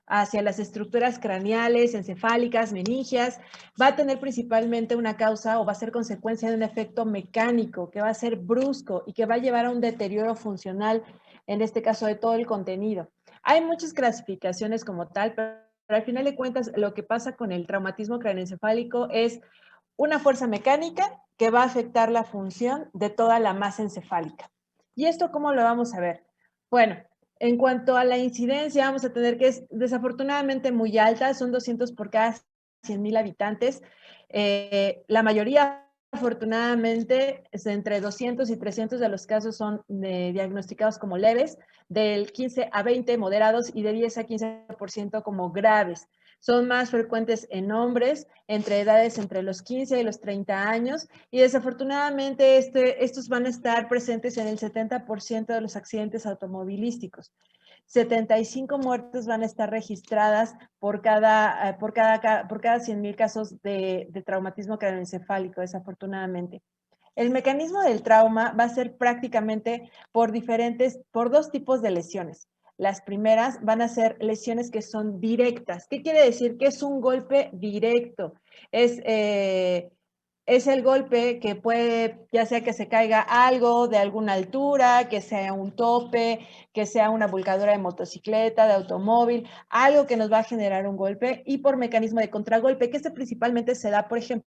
hacia las estructuras craneales, encefálicas, meningias, va a tener principalmente una causa o va a ser consecuencia de un efecto mecánico que va a ser brusco y que va a llevar a un deterioro funcional, en este caso de todo el contenido. Hay muchas clasificaciones como tal, pero al final de cuentas lo que pasa con el traumatismo craneoencefálico es una fuerza mecánica que va a afectar la función de toda la masa encefálica. ¿Y esto cómo lo vamos a ver? Bueno, en cuanto a la incidencia, vamos a tener que es desafortunadamente muy alta, son 200 por cada 100,000 habitantes. La mayoría, afortunadamente, es entre 200 y 300 de los casos son diagnosticados como leves, del 15 a 20 moderados y de 10 a 15% como graves. Son más frecuentes en hombres entre edades entre los 15 y los 30 años y desafortunadamente estos van a estar presentes en el 70% de los accidentes automovilísticos. 75 muertes van a estar registradas por cada 100,000 casos de traumatismo craneoencefálico, desafortunadamente. El mecanismo del trauma va a ser prácticamente por dos tipos de lesiones. Las primeras van a ser lesiones que son directas. ¿Qué quiere decir? Que es un golpe directo. Es el golpe que puede, ya sea que se caiga algo de alguna altura, que sea un tope, que sea una volcadura de motocicleta, de automóvil, algo que nos va a generar un golpe y por mecanismo de contragolpe, que este principalmente se da, por ejemplo,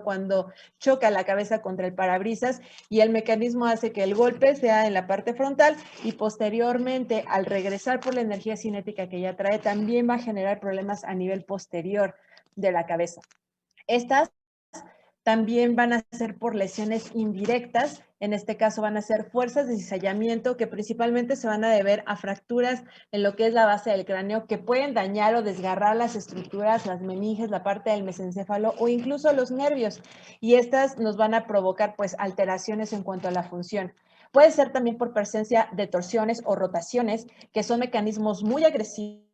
cuando choca la cabeza contra el parabrisas y el mecanismo hace que el golpe sea en la parte frontal y posteriormente al regresar por la energía cinética que ya trae también va a generar problemas a nivel posterior de la cabeza. Estas también van a ser por lesiones indirectas, en este caso van a ser fuerzas de cizallamiento que principalmente se van a deber a fracturas en lo que es la base del cráneo que pueden dañar o desgarrar las estructuras, las meninges, la parte del mesencéfalo o incluso los nervios y estas nos van a provocar pues alteraciones en cuanto a la función. Puede ser también por presencia de torsiones o rotaciones que son mecanismos muy agresivos,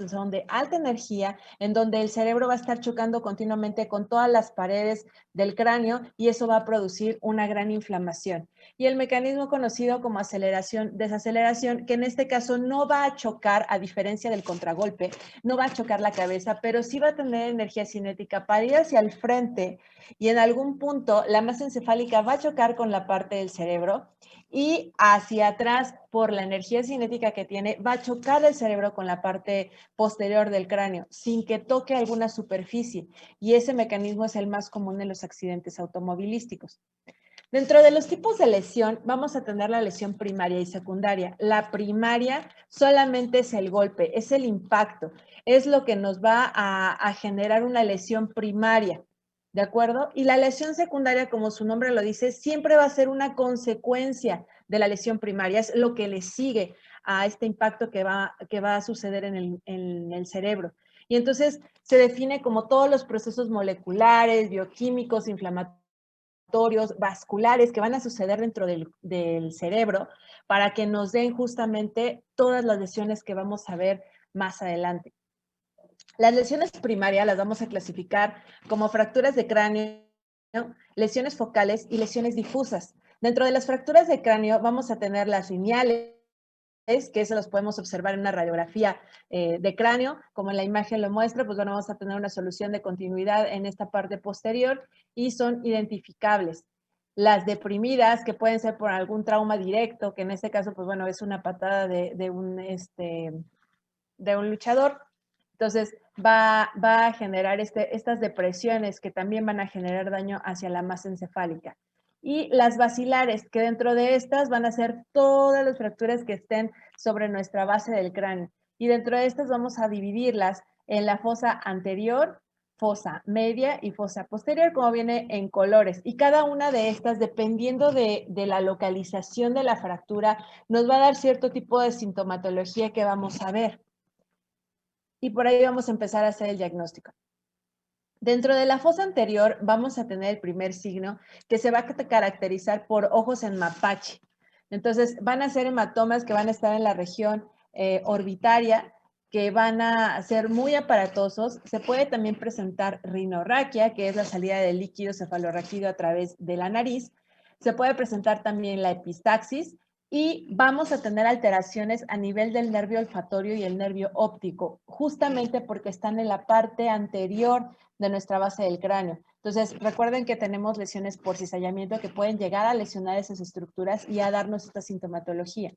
son de alta energía, en donde el cerebro va a estar chocando continuamente con todas las paredes del cráneo y eso va a producir una gran inflamación. Y el mecanismo conocido como desaceleración, que en este caso no va a chocar, a diferencia del contragolpe, no va a chocar la cabeza, pero sí va a tener energía cinética para ir hacia el frente y en algún punto la masa encefálica va a chocar con la parte del cerebro y hacia atrás, por la energía cinética que tiene, va a chocar el cerebro con la parte posterior del cráneo, sin que toque alguna superficie. Y ese mecanismo es el más común en los accidentes automovilísticos. Dentro de los tipos de lesión, vamos a tener la lesión primaria y secundaria. La primaria solamente es el golpe, es el impacto, es lo que nos va a generar una lesión primaria. ¿De acuerdo? Y la lesión secundaria, como su nombre lo dice, siempre va a ser una consecuencia de la lesión primaria, es lo que le sigue a este impacto que va a suceder en el cerebro. Y entonces se define como todos los procesos moleculares, bioquímicos, inflamatorios, vasculares que van a suceder dentro del cerebro para que nos den justamente todas las lesiones que vamos a ver más adelante. Las lesiones primarias las vamos a clasificar como fracturas de cráneo, lesiones focales y lesiones difusas. Dentro de las fracturas de cráneo vamos a tener las lineales, que eso los podemos observar en una radiografía de cráneo, como en la imagen lo muestra, pues bueno, vamos a tener una solución de continuidad en esta parte posterior y son identificables. Las deprimidas, que pueden ser por algún trauma directo, que en este caso, pues bueno, es una patada de un luchador. Entonces, va a generar estas depresiones que también van a generar daño hacia la masa encefálica. Y las basilares, que dentro de estas van a ser todas las fracturas que estén sobre nuestra base del cráneo. Y dentro de estas vamos a dividirlas en la fosa anterior, fosa media y fosa posterior, como viene en colores. Y cada una de estas, dependiendo de la localización de la fractura, nos va a dar cierto tipo de sintomatología que vamos a ver. Y por ahí vamos a empezar a hacer el diagnóstico. Dentro de la fosa anterior vamos a tener el primer signo que se va a caracterizar por ojos en mapache. Entonces van a ser hematomas que van a estar en la región orbitaria, que van a ser muy aparatosos. Se puede también presentar rinorraquia, que es la salida del líquido cefalorraquídeo a través de la nariz. Se puede presentar también la epistaxis, Y vamos a tener alteraciones a nivel del nervio olfatorio y el nervio óptico, justamente porque están en la parte anterior de nuestra base del cráneo. Entonces, recuerden que tenemos lesiones por cizallamiento que pueden llegar a lesionar esas estructuras y a darnos esta sintomatología.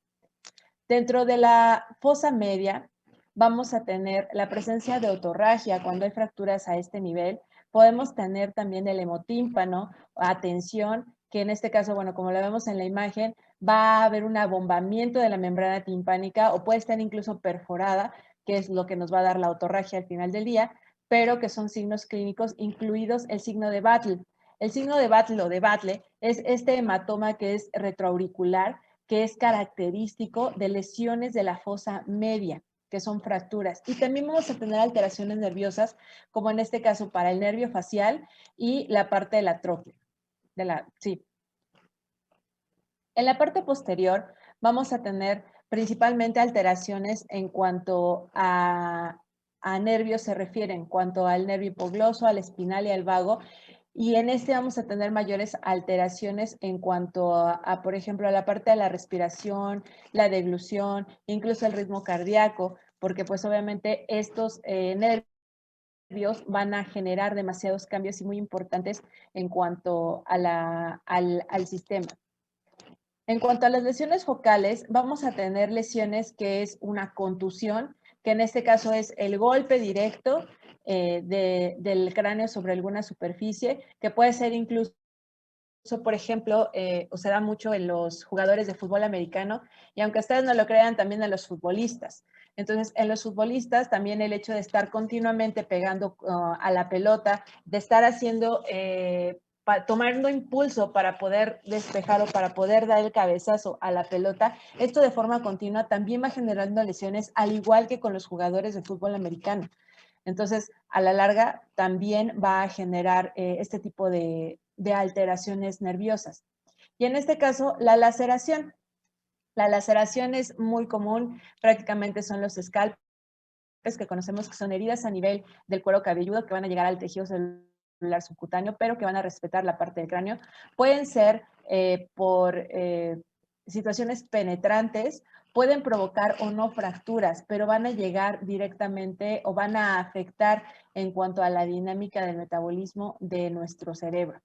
Dentro de la fosa media, vamos a tener la presencia de otorragia cuando hay fracturas a este nivel. Podemos tener también el hemotímpano, atención, que en este caso, bueno, como lo vemos en la imagen, va a haber un abombamiento de la membrana timpánica o puede estar incluso perforada, que es lo que nos va a dar la otorragia al final del día, pero que son signos clínicos, incluidos el signo de Battle. El signo de Battle o de Battle es este hematoma que es retroauricular, que es característico de lesiones de la fosa media, que son fracturas. Y también vamos a tener alteraciones nerviosas, como en este caso para el nervio facial y la parte de la trópea. Sí. En la parte posterior vamos a tener principalmente alteraciones en cuanto a nervios se refiere, en cuanto al nervio hipogloso, al espinal y al vago. Y en este vamos a tener mayores alteraciones en cuanto por ejemplo, a la parte de la respiración, la deglución, incluso el ritmo cardíaco, porque pues obviamente estos nervios van a generar demasiados cambios y muy importantes en cuanto a al sistema. En cuanto a las lesiones focales, vamos a tener lesiones que es una contusión, que en este caso es el golpe directo del cráneo sobre alguna superficie, que puede ser incluso, por ejemplo, o se da mucho en los jugadores de fútbol americano, y aunque ustedes no lo crean, también en los futbolistas. Entonces, en los futbolistas también el hecho de estar continuamente pegando a la pelota, de estar haciendo tomando impulso para poder despejar o para poder dar el cabezazo a la pelota, esto de forma continua también va generando lesiones, al igual que con los jugadores de fútbol americano. Entonces, a la larga también va a generar este tipo de alteraciones nerviosas. Y en este caso, la laceración. La laceración es muy común, prácticamente son los scalpes, que conocemos que son heridas a nivel del cuero cabelludo que van a llegar al tejido celular subcutáneo, pero que van a respetar la parte del cráneo. Pueden ser por situaciones penetrantes, pueden provocar o no fracturas, pero van a llegar directamente o van a afectar en cuanto a la dinámica del metabolismo de nuestro cerebro.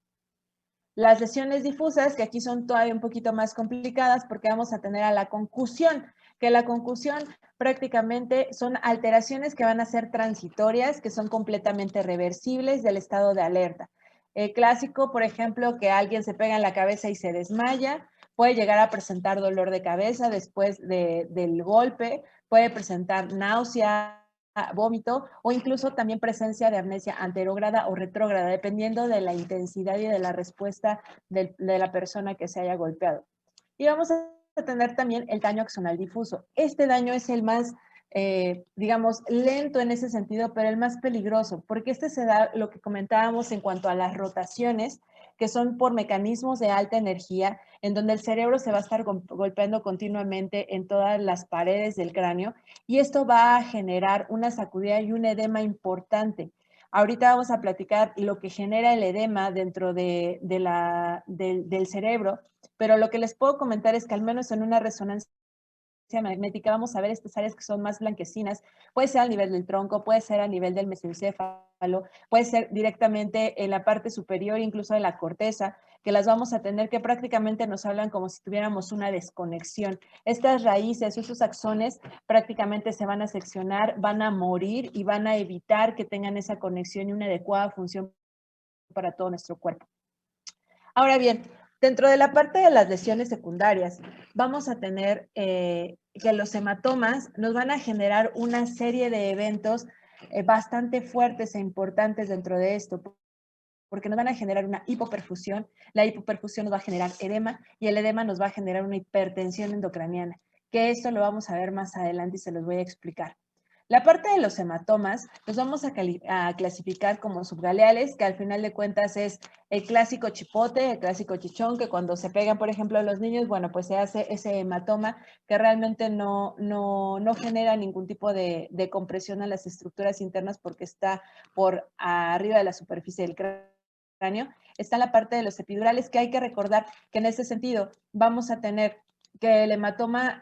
Las lesiones difusas, que aquí son todavía un poquito más complicadas porque vamos a tener a la concusión, que la concusión prácticamente son alteraciones que van a ser transitorias, que son completamente reversibles del estado de alerta. El clásico, por ejemplo, que alguien se pega en la cabeza y se desmaya, puede llegar a presentar dolor de cabeza después del golpe, puede presentar náusea, vómito o incluso también presencia de amnesia anterógrada o retrógrada, dependiendo de la intensidad y de la respuesta de la persona que se haya golpeado. Y vamos a tener también el daño axonal difuso. Este daño es el más, digamos, lento en ese sentido, pero el más peligroso, porque este se da lo que comentábamos en cuanto a las rotaciones, que son por mecanismos de alta energía, en donde el cerebro se va a estar golpeando continuamente en todas las paredes del cráneo, y esto va a generar una sacudida y un edema importante. Ahorita vamos a platicar lo que genera el edema dentro del cerebro, pero lo que les puedo comentar es que al menos en una resonancia magnética vamos a ver estas áreas que son más blanquecinas, puede ser a nivel del tronco, puede ser a nivel del mesencéfalo, puede ser directamente en la parte superior, incluso de la corteza, que las vamos a tener que prácticamente nos hablan como si tuviéramos una desconexión. Estas raíces, esos axones prácticamente se van a seccionar, van a morir y van a evitar que tengan esa conexión y una adecuada función para todo nuestro cuerpo. Ahora bien, dentro de la parte de las lesiones secundarias, vamos a tener que los hematomas nos van a generar una serie de eventos bastante fuertes e importantes dentro de esto, porque nos van a generar una hipoperfusión, la hipoperfusión nos va a generar edema y el edema nos va a generar una hipertensión endocraniana, que esto lo vamos a ver más adelante y se los voy a explicar. La parte de los hematomas los vamos a clasificar como subgaleales, que al final de cuentas es el clásico chipote, el clásico chichón, que cuando se pegan, por ejemplo, a los niños, bueno, pues se hace ese hematoma que realmente no genera ningún tipo de compresión a las estructuras internas porque está por arriba de la superficie del cráneo. Está la parte de los epidurales, que hay que recordar que en ese sentido vamos a tener que el hematoma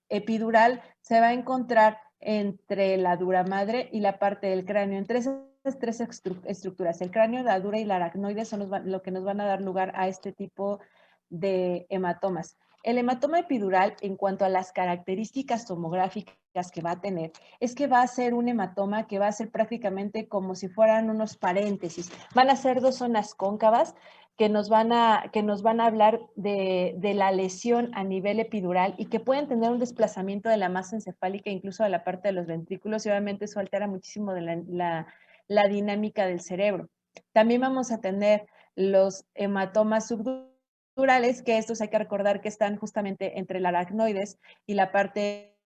epidural se va a encontrar entre la dura madre y la parte del cráneo, entre esas tres estructuras. El cráneo, la dura y la aracnoide son lo que nos van a dar lugar a este tipo de hematomas. El hematoma epidural, en cuanto a las características tomográficas que va a tener, es que va a ser un hematoma que va a ser prácticamente como si fueran unos paréntesis. Van a ser dos zonas cóncavas que nos van a hablar de la lesión a nivel epidural y que pueden tener un desplazamiento de la masa encefálica, incluso de la parte de los ventrículos, y obviamente eso altera muchísimo de la dinámica del cerebro. También vamos a tener los hematomas subdurales, que estos hay que recordar que están justamente entre el aracnoides y la parte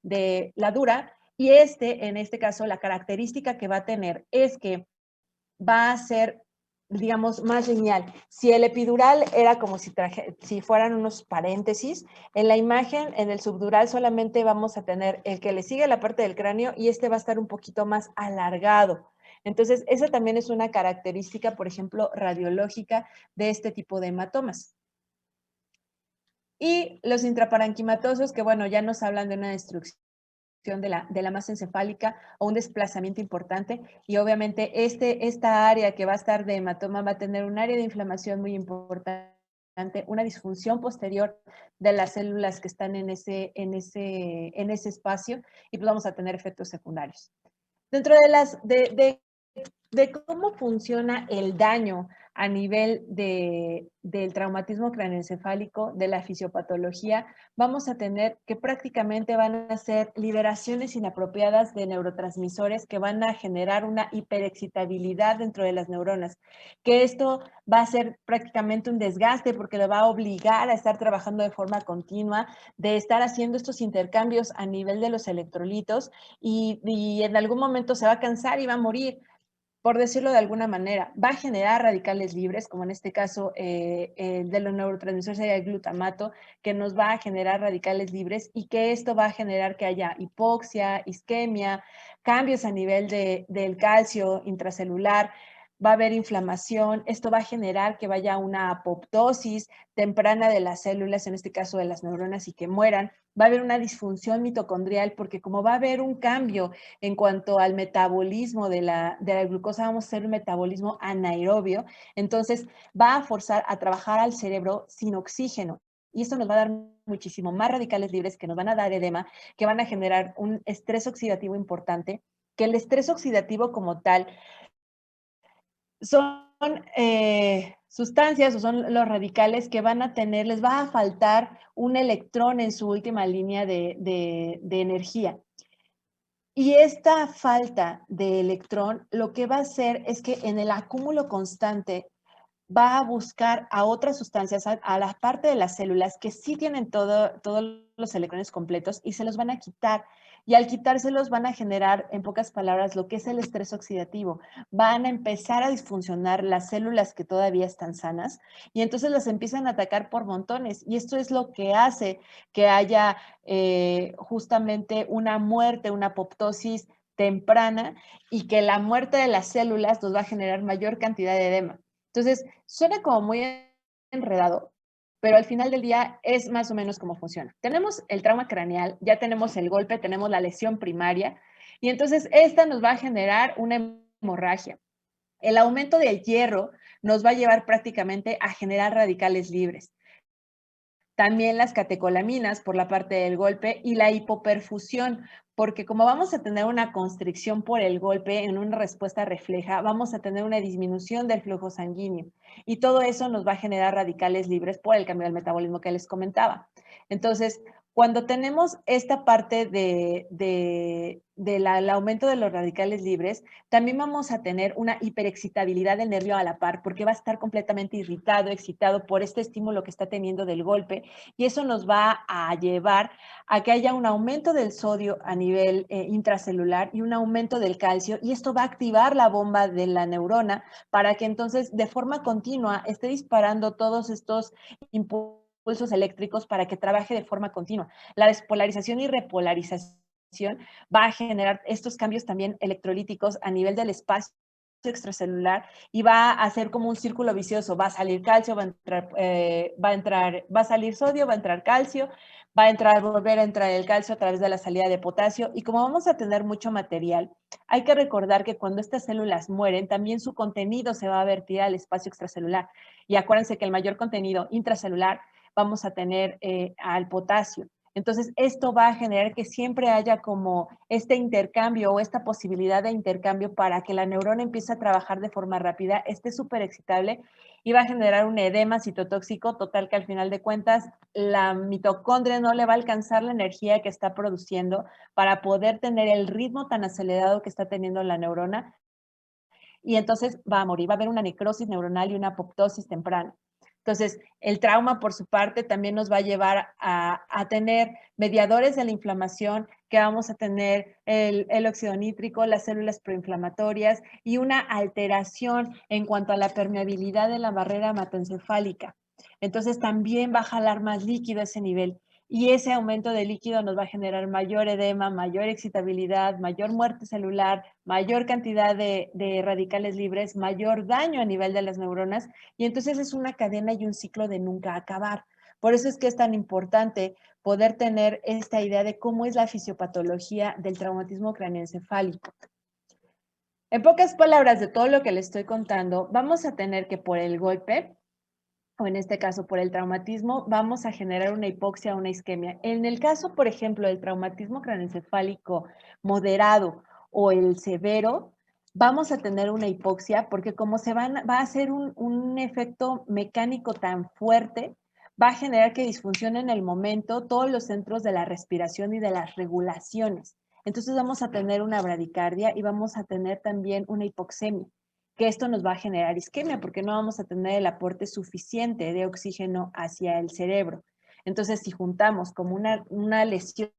de la dura, y en este caso, la característica que va a tener es que va a ser, digamos, más lineal. Si el epidural era como si fueran unos paréntesis, en la imagen, en el subdural solamente vamos a tener el que le sigue la parte del cráneo y este va a estar un poquito más alargado. Entonces, esa también es una característica, por ejemplo, radiológica de este tipo de hematomas. Y los intraparenquimatosos, que bueno, ya nos hablan de una destrucción de la masa encefálica o un desplazamiento importante, y obviamente esta área que va a estar de hematoma va a tener un área de inflamación muy importante, una disfunción posterior de las células que están en ese espacio, y pues vamos a tener efectos secundarios. Dentro de cómo funciona el daño a nivel del traumatismo craneoencefálico, de la fisiopatología, vamos a tener que prácticamente van a ser liberaciones inapropiadas de neurotransmisores que van a generar una hiperexcitabilidad dentro de las neuronas, que esto va a ser prácticamente un desgaste porque lo va a obligar a estar trabajando de forma continua, de estar haciendo estos intercambios a nivel de los electrolitos, y en algún momento se va a cansar y va a morir, por decirlo de alguna manera. Va a generar radicales libres, como en este caso de los neurotransmisores sería el glutamato, que nos va a generar radicales libres, y que esto va a generar que haya hipoxia, isquemia, cambios a nivel del calcio intracelular. Va a haber inflamación, esto va a generar que vaya una apoptosis temprana de las células, en este caso de las neuronas, y que mueran. Va a haber una disfunción mitocondrial, porque como va a haber un cambio en cuanto al metabolismo de la glucosa, vamos a hacer un metabolismo anaerobio, entonces va a forzar a trabajar al cerebro sin oxígeno. Y esto nos va a dar muchísimo más radicales libres, que nos van a dar edema, que van a generar un estrés oxidativo importante, que el estrés oxidativo como tal son sustancias o son los radicales que van a tener, les va a faltar un electrón en su última línea de energía. Y esta falta de electrón lo que va a hacer es que en el acúmulo constante va a buscar a otras sustancias, a la parte de las células que sí tienen todos los electrones completos, y se los van a quitar. Y al quitárselos van a generar, en pocas palabras, lo que es el estrés oxidativo. Van a empezar a disfuncionar las células que todavía están sanas, y entonces las empiezan a atacar por montones. Y esto es lo que hace que haya justamente una muerte, una apoptosis temprana, y que la muerte de las células nos va a generar mayor cantidad de edema. Entonces, suena como muy enredado, pero al final del día es más o menos cómo funciona. Tenemos el trauma craneal, ya tenemos el golpe, tenemos la lesión primaria, y entonces esta nos va a generar una hemorragia. El aumento del hierro nos va a llevar prácticamente a generar radicales libres. También las catecolaminas por la parte del golpe, y la hipoperfusión, porque como vamos a tener una constricción por el golpe en una respuesta refleja, vamos a tener una disminución del flujo sanguíneo, y todo eso nos va a generar radicales libres por el cambio del metabolismo que les comentaba. Entonces, cuando tenemos esta parte del aumento de los radicales libres, también vamos a tener una hiperexcitabilidad del nervio a la par, porque va a estar completamente irritado, excitado por este estímulo que está teniendo del golpe, y eso nos va a llevar a que haya un aumento del sodio a nivel intracelular y un aumento del calcio, y esto va a activar la bomba de la neurona para que entonces de forma continua esté disparando todos estos impulsos eléctricos para que trabaje de forma continua. La despolarización y repolarización va a generar estos cambios también electrolíticos a nivel del espacio extracelular y va a hacer como un círculo vicioso. Va a salir calcio, va a salir sodio, va a entrar calcio, va a volver a entrar el calcio a través de la salida de potasio. Y como vamos a tener mucho material, hay que recordar que cuando estas células mueren, también su contenido se va a vertir al espacio extracelular. Y acuérdense que el mayor contenido intracelular vamos a tener al potasio. Entonces, esto va a generar que siempre haya como este intercambio o esta posibilidad de intercambio para que la neurona empiece a trabajar de forma rápida, esté súper excitable y va a generar un edema citotóxico total que al final de cuentas la mitocondria no le va a alcanzar la energía que está produciendo para poder tener el ritmo tan acelerado que está teniendo la neurona y entonces va a morir, va a haber una necrosis neuronal y una apoptosis temprana. Entonces, el trauma, por su parte, también nos va a llevar a tener mediadores de la inflamación, que vamos a tener el óxido nítrico, las células proinflamatorias y una alteración en cuanto a la permeabilidad de la barrera hematoencefálica. Entonces, también va a jalar más líquido a ese nivel. Y ese aumento de líquido nos va a generar mayor edema, mayor excitabilidad, mayor muerte celular, mayor cantidad de radicales libres, mayor daño a nivel de las neuronas, y entonces es una cadena y un ciclo de nunca acabar. Por eso es que es tan importante poder tener esta idea de cómo es la fisiopatología del traumatismo craneoencefálico. En pocas palabras, de todo lo que les estoy contando, vamos a tener que por el golpe, o en este caso por el traumatismo, vamos a generar una hipoxia o una isquemia. En el caso, por ejemplo, del traumatismo craneoencefálico moderado o el severo, vamos a tener una hipoxia porque como va a ser un efecto mecánico tan fuerte, va a generar que disfuncionen en el momento todos los centros de la respiración y de las regulaciones. Entonces vamos a tener una bradicardia y vamos a tener también una hipoxemia, que esto nos va a generar isquemia porque no vamos a tener el aporte suficiente de oxígeno hacia el cerebro. Entonces, si juntamos como una lesión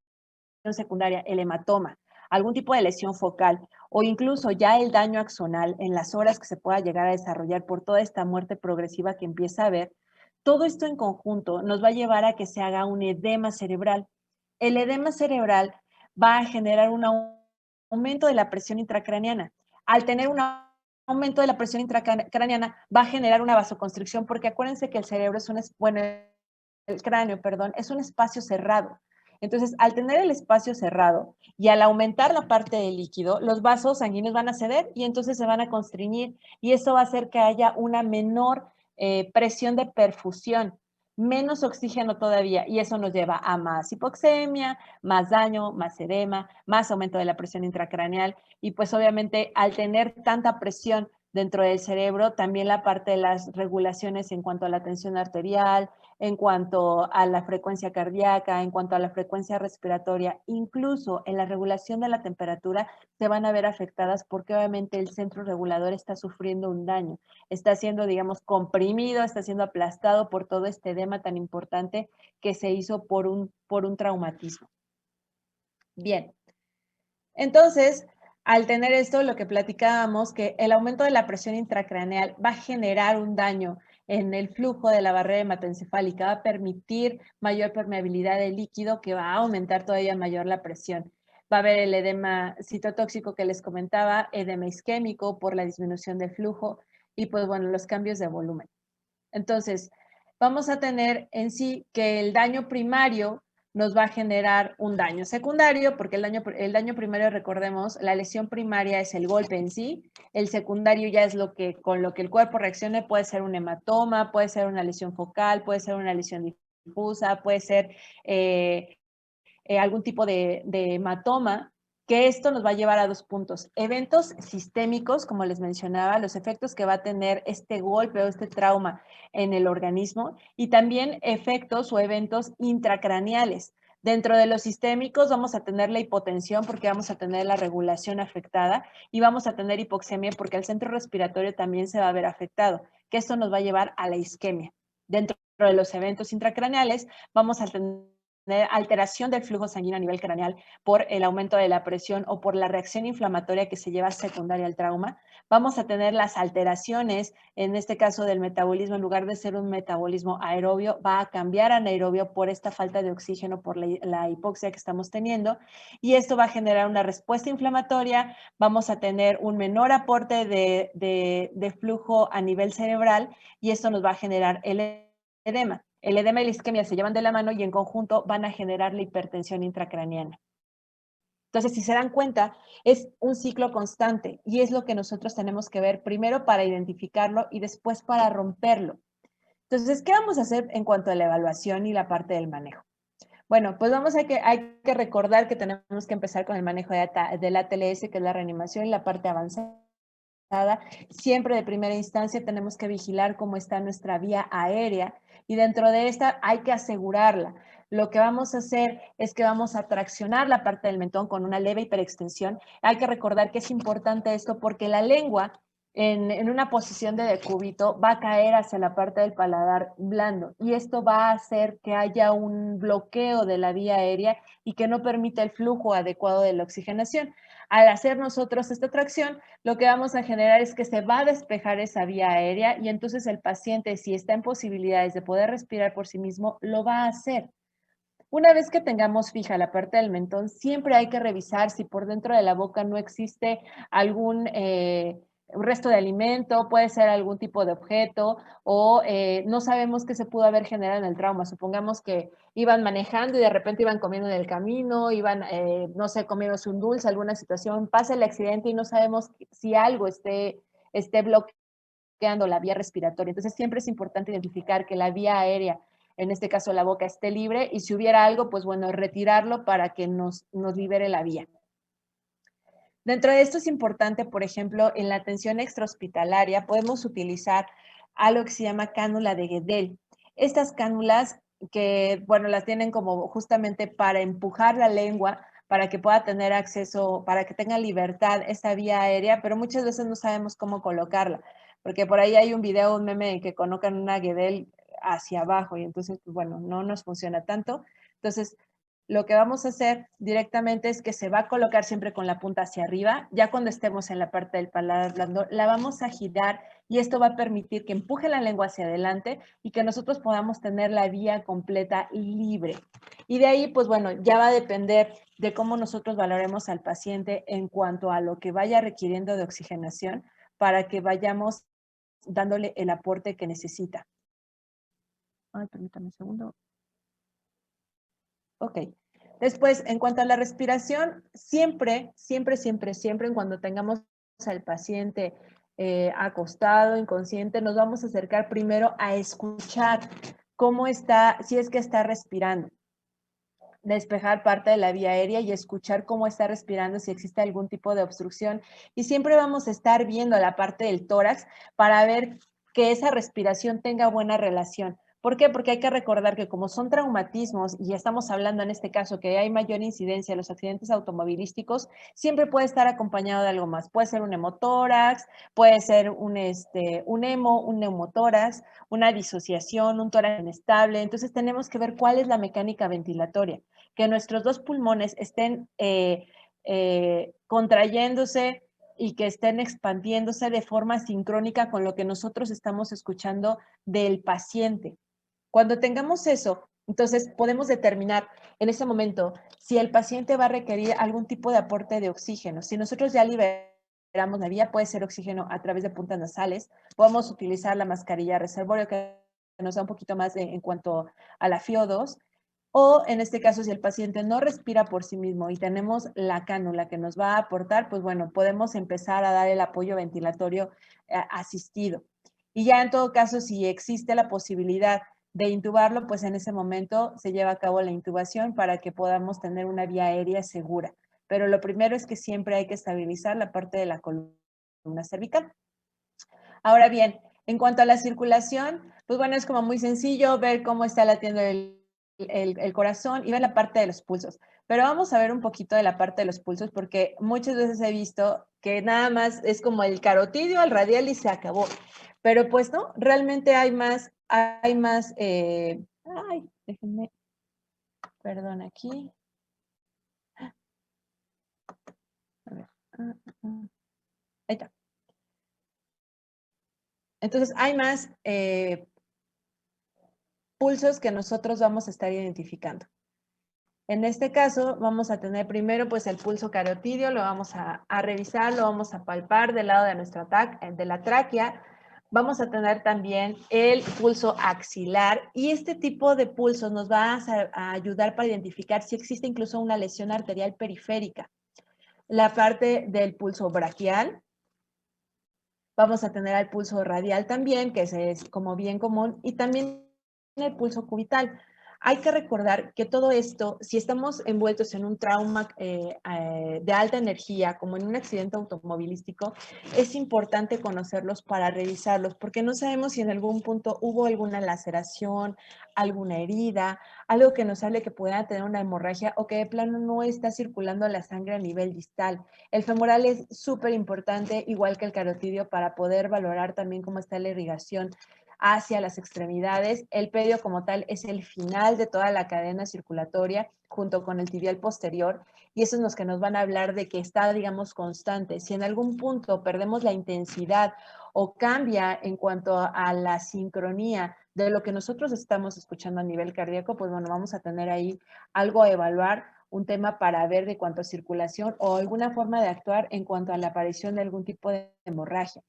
secundaria, el hematoma, algún tipo de lesión focal o incluso ya el daño axonal en las horas que se pueda llegar a desarrollar por toda esta muerte progresiva que empieza a haber, todo esto en conjunto nos va a llevar a que se haga un edema cerebral. El edema cerebral va a generar un aumento de la presión intracraneana. Al tener un aumento de la presión intracraneana va a generar una vasoconstricción porque acuérdense que el cerebro es el cráneo, perdón, es un espacio cerrado. Entonces, al tener el espacio cerrado y al aumentar la parte del líquido, los vasos sanguíneos van a ceder y entonces se van a constreñir y eso va a hacer que haya una menor presión de perfusión, menos oxígeno todavía y eso nos lleva a más hipoxemia, más daño, más edema, más aumento de la presión intracraneal y pues obviamente al tener tanta presión dentro del cerebro, también la parte de las regulaciones en cuanto a la tensión arterial, en cuanto a la frecuencia cardíaca, en cuanto a la frecuencia respiratoria, incluso en la regulación de la temperatura, se van a ver afectadas porque obviamente el centro regulador está sufriendo un daño, está siendo, digamos, comprimido, está siendo aplastado por todo este edema tan importante que se hizo por un traumatismo. Bien, entonces, al tener esto, lo que platicábamos, que el aumento de la presión intracraneal va a generar un daño en el flujo de la barrera hematoencefálica, va a permitir mayor permeabilidad del líquido que va a aumentar todavía mayor la presión. Va a haber el edema citotóxico que les comentaba, edema isquémico por la disminución del flujo y pues bueno, los cambios de volumen. Entonces, vamos a tener en sí que el daño primario nos va a generar un daño secundario, porque el daño primario, recordemos, la lesión primaria es el golpe en sí, el secundario ya es con lo que el cuerpo reaccione, puede ser un hematoma, puede ser una lesión focal, puede ser una lesión difusa, puede ser algún tipo de hematoma, que esto nos va a llevar a dos puntos. Eventos sistémicos, como les mencionaba, los efectos que va a tener este golpe o este trauma en el organismo y también efectos o eventos intracraneales. Dentro de los sistémicos vamos a tener la hipotensión porque vamos a tener la regulación afectada y vamos a tener hipoxemia porque el centro respiratorio también se va a ver afectado, que esto nos va a llevar a la isquemia. Dentro de los eventos intracraneales vamos a tener alteración del flujo sanguíneo a nivel craneal por el aumento de la presión o por la reacción inflamatoria que se lleva secundaria al trauma. Vamos a tener las alteraciones, en este caso del metabolismo, en lugar de ser un metabolismo aerobio, va a cambiar a anaerobio por esta falta de oxígeno, por la hipoxia que estamos teniendo, y esto va a generar una respuesta inflamatoria. Vamos a tener un menor aporte de flujo a nivel cerebral y esto nos va a generar el edema. El edema y la isquemia se llevan de la mano y en conjunto van a generar la hipertensión intracraniana. Entonces, si se dan cuenta, es un ciclo constante y es lo que nosotros tenemos que ver primero para identificarlo y después para romperlo. Entonces, ¿qué vamos a hacer en cuanto a la evaluación y la parte del manejo? Bueno, pues hay que recordar que tenemos que empezar con el manejo de la ATLS, que es la reanimación y la parte avanzada. Siempre de primera instancia tenemos que vigilar cómo está nuestra vía aérea y dentro de esta hay que asegurarla. Lo que vamos a hacer es que vamos a traccionar la parte del mentón con una leve hiperextensión. Hay que recordar que es importante esto porque la lengua en una posición de decúbito va a caer hacia la parte del paladar blando y esto va a hacer que haya un bloqueo de la vía aérea y que no permita el flujo adecuado de la oxigenación. Al hacer nosotros esta tracción, lo que vamos a generar es que se va a despejar esa vía aérea y entonces el paciente, si está en posibilidades de poder respirar por sí mismo, lo va a hacer. Una vez que tengamos fija la parte del mentón, siempre hay que revisar si por dentro de la boca no existe algún resto de alimento, puede ser algún tipo de objeto o no sabemos qué se pudo haber generado en el trauma. Supongamos que iban manejando y de repente iban comiendo en el camino, iban, no sé, comiéndose un dulce, alguna situación, pasa el accidente y no sabemos si algo esté bloqueando la vía respiratoria. Entonces siempre es importante identificar que la vía aérea, en este caso la boca, esté libre y si hubiera algo, pues bueno, retirarlo para que nos libere la vía. Dentro de esto es importante, por ejemplo, en la atención extrahospitalaria podemos utilizar algo que se llama cánula de Guedel. Estas cánulas que, bueno, las tienen como justamente para empujar la lengua para que pueda tener acceso, para que tenga libertad esa vía aérea, pero muchas veces no sabemos cómo colocarla, porque por ahí hay un video, un meme en que colocan una Guedel hacia abajo y entonces, pues bueno, no nos funciona tanto. Entonces, lo que vamos a hacer directamente es que se va a colocar siempre con la punta hacia arriba. Ya cuando estemos en la parte del paladar blando, la vamos a girar y esto va a permitir que empuje la lengua hacia adelante y que nosotros podamos tener la vía completa libre. Y de ahí, pues bueno, ya va a depender de cómo nosotros valoremos al paciente en cuanto a lo que vaya requiriendo de oxigenación para que vayamos dándole el aporte que necesita. Ay, permítame un segundo. Ok. Después, en cuanto a la respiración, siempre, en cuando tengamos al paciente acostado, inconsciente, nos vamos a acercar primero a escuchar cómo está, si es que está respirando. Despejar parte de la vía aérea y escuchar cómo está respirando, si existe algún tipo de obstrucción. Y siempre vamos a estar viendo la parte del tórax para ver que esa respiración tenga buena relación. ¿Por qué? Porque hay que recordar que como son traumatismos, y estamos hablando en este caso que hay mayor incidencia en los accidentes automovilísticos, siempre puede estar acompañado de algo más. Puede ser un hemotórax, puede ser un hemo, un neumotórax, una disociación, un tórax inestable. Entonces tenemos que ver cuál es la mecánica ventilatoria. Que nuestros dos pulmones estén contrayéndose y que estén expandiéndose de forma sincrónica con lo que nosotros estamos escuchando del paciente. Cuando tengamos eso, entonces podemos determinar en ese momento si el paciente va a requerir algún tipo de aporte de oxígeno. Si nosotros ya liberamos la vía, puede ser oxígeno a través de puntas nasales, podemos utilizar la mascarilla reservorio que nos da un poquito más en cuanto a la FiO2, o en este caso, si el paciente no respira por sí mismo y tenemos la cánula que nos va a aportar, pues bueno, podemos empezar a dar el apoyo ventilatorio asistido. Y ya en todo caso, si existe la posibilidad de intubarlo, pues en ese momento se lleva a cabo la intubación para que podamos tener una vía aérea segura. Pero lo primero es que siempre hay que estabilizar la parte de la columna cervical. Ahora bien, en cuanto a la circulación, pues bueno, es como muy sencillo ver cómo está latiendo el corazón y ver la parte de los pulsos. Pero vamos a ver un poquito de la parte de los pulsos porque muchas veces he visto que nada más es como el carotidio, el radial y se acabó. Pero pues no, realmente hay más, ay, déjenme. Perdón, aquí. A ver. Ahí está. Entonces, hay más pulsos que nosotros vamos a estar identificando. En este caso, vamos a tener primero pues el pulso carotidio, lo vamos a revisar, lo vamos a palpar del lado de nuestra de la tráquea. Vamos a tener también el pulso axilar y este tipo de pulsos nos va a ayudar para identificar si existe incluso una lesión arterial periférica. La parte del pulso braquial. Vamos a tener al pulso radial también, que es como bien común, y también el pulso cubital. Hay que recordar que todo esto, si estamos envueltos en un trauma de alta energía, como en un accidente automovilístico, es importante conocerlos para revisarlos, porque no sabemos si en algún punto hubo alguna laceración, alguna herida, algo que nos hable que pueda tener una hemorragia o que de plano no está circulando la sangre a nivel distal. El femoral es súper importante, igual que el carotidio, para poder valorar también cómo está la irrigación hacia las extremidades. El pedio como tal es el final de toda la cadena circulatoria junto con el tibial posterior y esos son los que nos van a hablar de que está, digamos, constante. Si en algún punto perdemos la intensidad o cambia en cuanto a la sincronía de lo que nosotros estamos escuchando a nivel cardíaco, pues bueno, vamos a tener ahí algo a evaluar, un tema para ver de cuanto a circulación o alguna forma de actuar en cuanto a la aparición de algún tipo de hemorragia.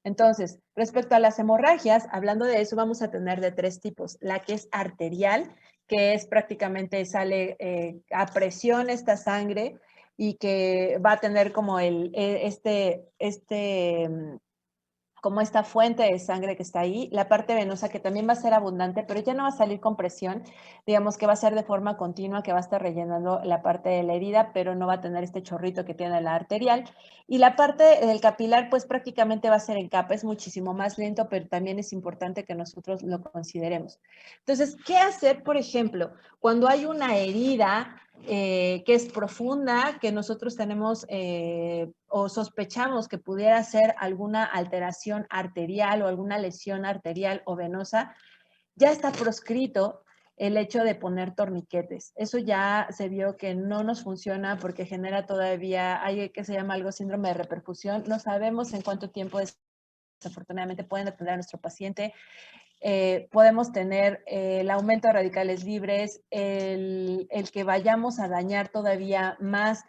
Entonces, respecto a las hemorragias, hablando de eso, vamos a tener de tres tipos. La que es arterial, que es prácticamente sale a presión esta sangre y que va a tener como como esta fuente de sangre que está ahí, la parte venosa que también va a ser abundante, pero ya no va a salir con presión, digamos que va a ser de forma continua, que va a estar rellenando la parte de la herida, pero no va a tener este chorrito que tiene la arterial. Y la parte del capilar, pues prácticamente va a ser en capa, es muchísimo más lento, pero también es importante que nosotros lo consideremos. Entonces, ¿qué hacer, por ejemplo, cuando hay una herida que es profunda, que nosotros tenemos o sospechamos que pudiera ser alguna alteración arterial o alguna lesión arterial o venosa? Ya está proscrito el hecho de poner torniquetes. Eso ya se vio que no nos funciona porque genera todavía, hay que se llama algo síndrome de repercusión. No sabemos en cuánto tiempo desafortunadamente pueden atender a nuestro paciente. Podemos tener el aumento de radicales libres, el que vayamos a dañar todavía más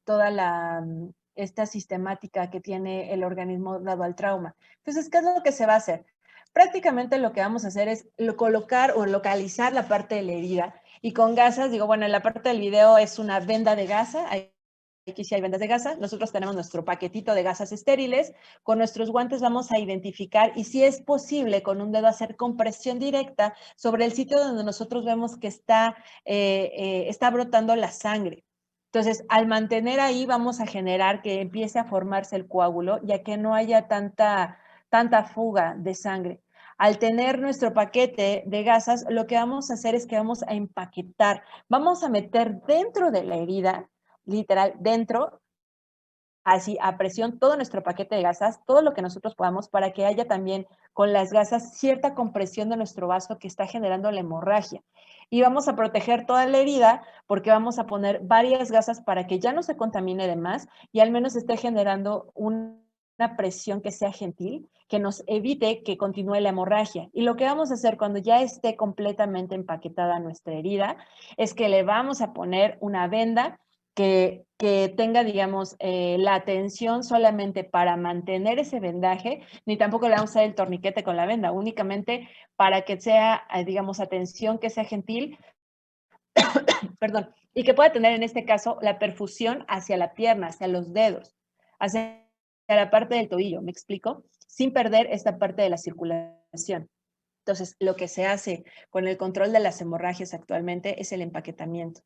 toda esta sistemática que tiene el organismo dado al trauma. Entonces, ¿qué es lo que se va a hacer? Prácticamente lo que vamos a hacer es colocar o localizar la parte de la herida y con gasas, digo, bueno, en la parte del video es una venda de gasa, aquí sí hay vendas de gasa, nosotros tenemos nuestro paquetito de gasas estériles, con nuestros guantes vamos a identificar y si es posible con un dedo hacer compresión directa sobre el sitio donde nosotros vemos que está brotando la sangre. Entonces, al mantener ahí vamos a generar que empiece a formarse el coágulo, ya que no haya tanta fuga de sangre. Al tener nuestro paquete de gasas, lo que vamos a hacer es que vamos a empaquetar, vamos a meter dentro de la herida, literal, dentro, así a presión, todo nuestro paquete de gasas, todo lo que nosotros podamos para que haya también con las gasas cierta compresión de nuestro vaso que está generando la hemorragia. Y vamos a proteger toda la herida porque vamos a poner varias gasas para que ya no se contamine de más y al menos esté generando una presión que sea gentil, que nos evite que continúe la hemorragia. Y lo que vamos a hacer cuando ya esté completamente empaquetada nuestra herida es que le vamos a poner una venda que tenga, digamos, la atención solamente para mantener ese vendaje, ni tampoco le vamos a dar el torniquete con la venda, únicamente para que sea, digamos, atención que sea gentil, perdón, y que pueda tener en este caso la perfusión hacia la pierna, hacia los dedos, hacia la parte del tobillo, ¿me explico? Sin perder esta parte de la circulación. Entonces, lo que se hace con el control de las hemorragias actualmente es el empaquetamiento.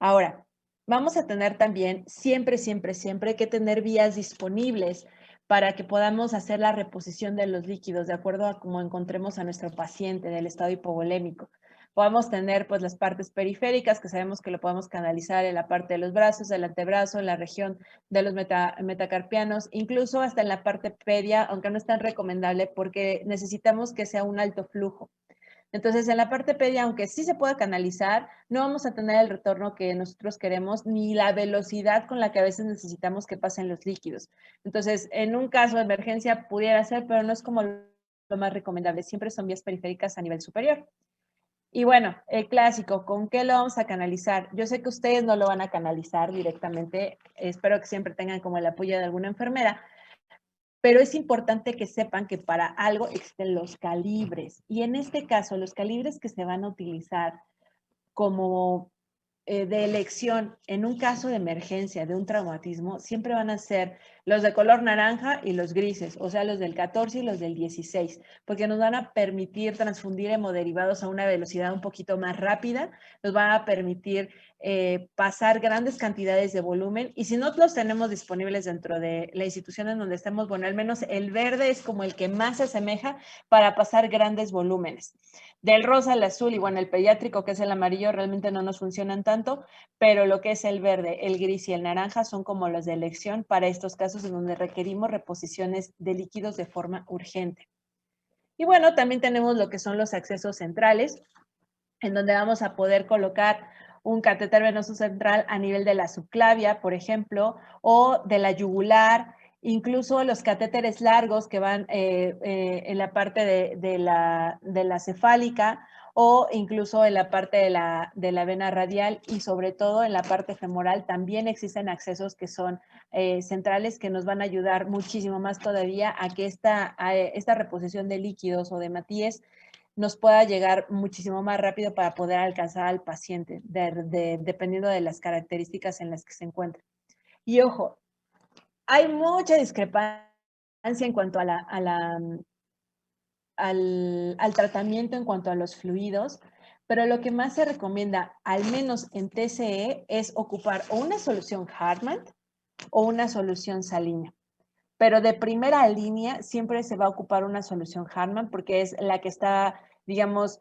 Ahora, vamos a tener también siempre, siempre, siempre que tener vías disponibles para que podamos hacer la reposición de los líquidos de acuerdo a cómo encontremos a nuestro paciente del estado hipovolémico. Podemos tener pues las partes periféricas que sabemos que lo podemos canalizar en la parte de los brazos, del antebrazo, en la región de los metacarpianos, incluso hasta en la parte pedia, aunque no es tan recomendable porque necesitamos que sea un alto flujo. Entonces, en la parte pedia, aunque sí se pueda canalizar, no vamos a tener el retorno que nosotros queremos ni la velocidad con la que a veces necesitamos que pasen los líquidos. Entonces, en un caso de emergencia pudiera ser, pero no es como lo más recomendable. Siempre son vías periféricas a nivel superior. Y bueno, el clásico, ¿con qué lo vamos a canalizar? Yo sé que ustedes no lo van a canalizar directamente, espero que siempre tengan como el apoyo de alguna enfermera, pero es importante que sepan que para algo existen los calibres. Y en este caso, los calibres que se van a utilizar como de elección en un caso de emergencia, de un traumatismo, siempre van a ser los de color naranja y los grises, o sea, los del 14 y los del 16, porque nos van a permitir transfundir hemoderivados a una velocidad un poquito más rápida, nos van a permitir pasar grandes cantidades de volumen, y si no los tenemos disponibles dentro de la institución en donde estemos, bueno, al menos el verde es como el que más se asemeja para pasar grandes volúmenes. Del rosa al azul y bueno, el pediátrico, que es el amarillo, realmente no nos funcionan tanto, pero lo que es el verde, el gris y el naranja son como los de elección para estos casos en donde requerimos reposiciones de líquidos de forma urgente. Y bueno, también tenemos lo que son los accesos centrales, en donde vamos a poder colocar un catéter venoso central a nivel de la subclavia, por ejemplo, o de la yugular, incluso los catéteres largos que van en la parte de la cefálica, o incluso en la parte de la vena radial, y sobre todo en la parte femoral también existen accesos que son centrales, que nos van a ayudar muchísimo más todavía a que esta reposición de líquidos o de hematíes nos pueda llegar muchísimo más rápido para poder alcanzar al paciente, dependiendo de las características en las que se encuentra. Y ojo, hay mucha discrepancia en cuanto al tratamiento en cuanto a los fluidos, pero lo que más se recomienda, al menos en TCE, es ocupar o una solución Hartmann o una solución salina. Pero de primera línea siempre se va a ocupar una solución Hartmann porque es la que está, digamos,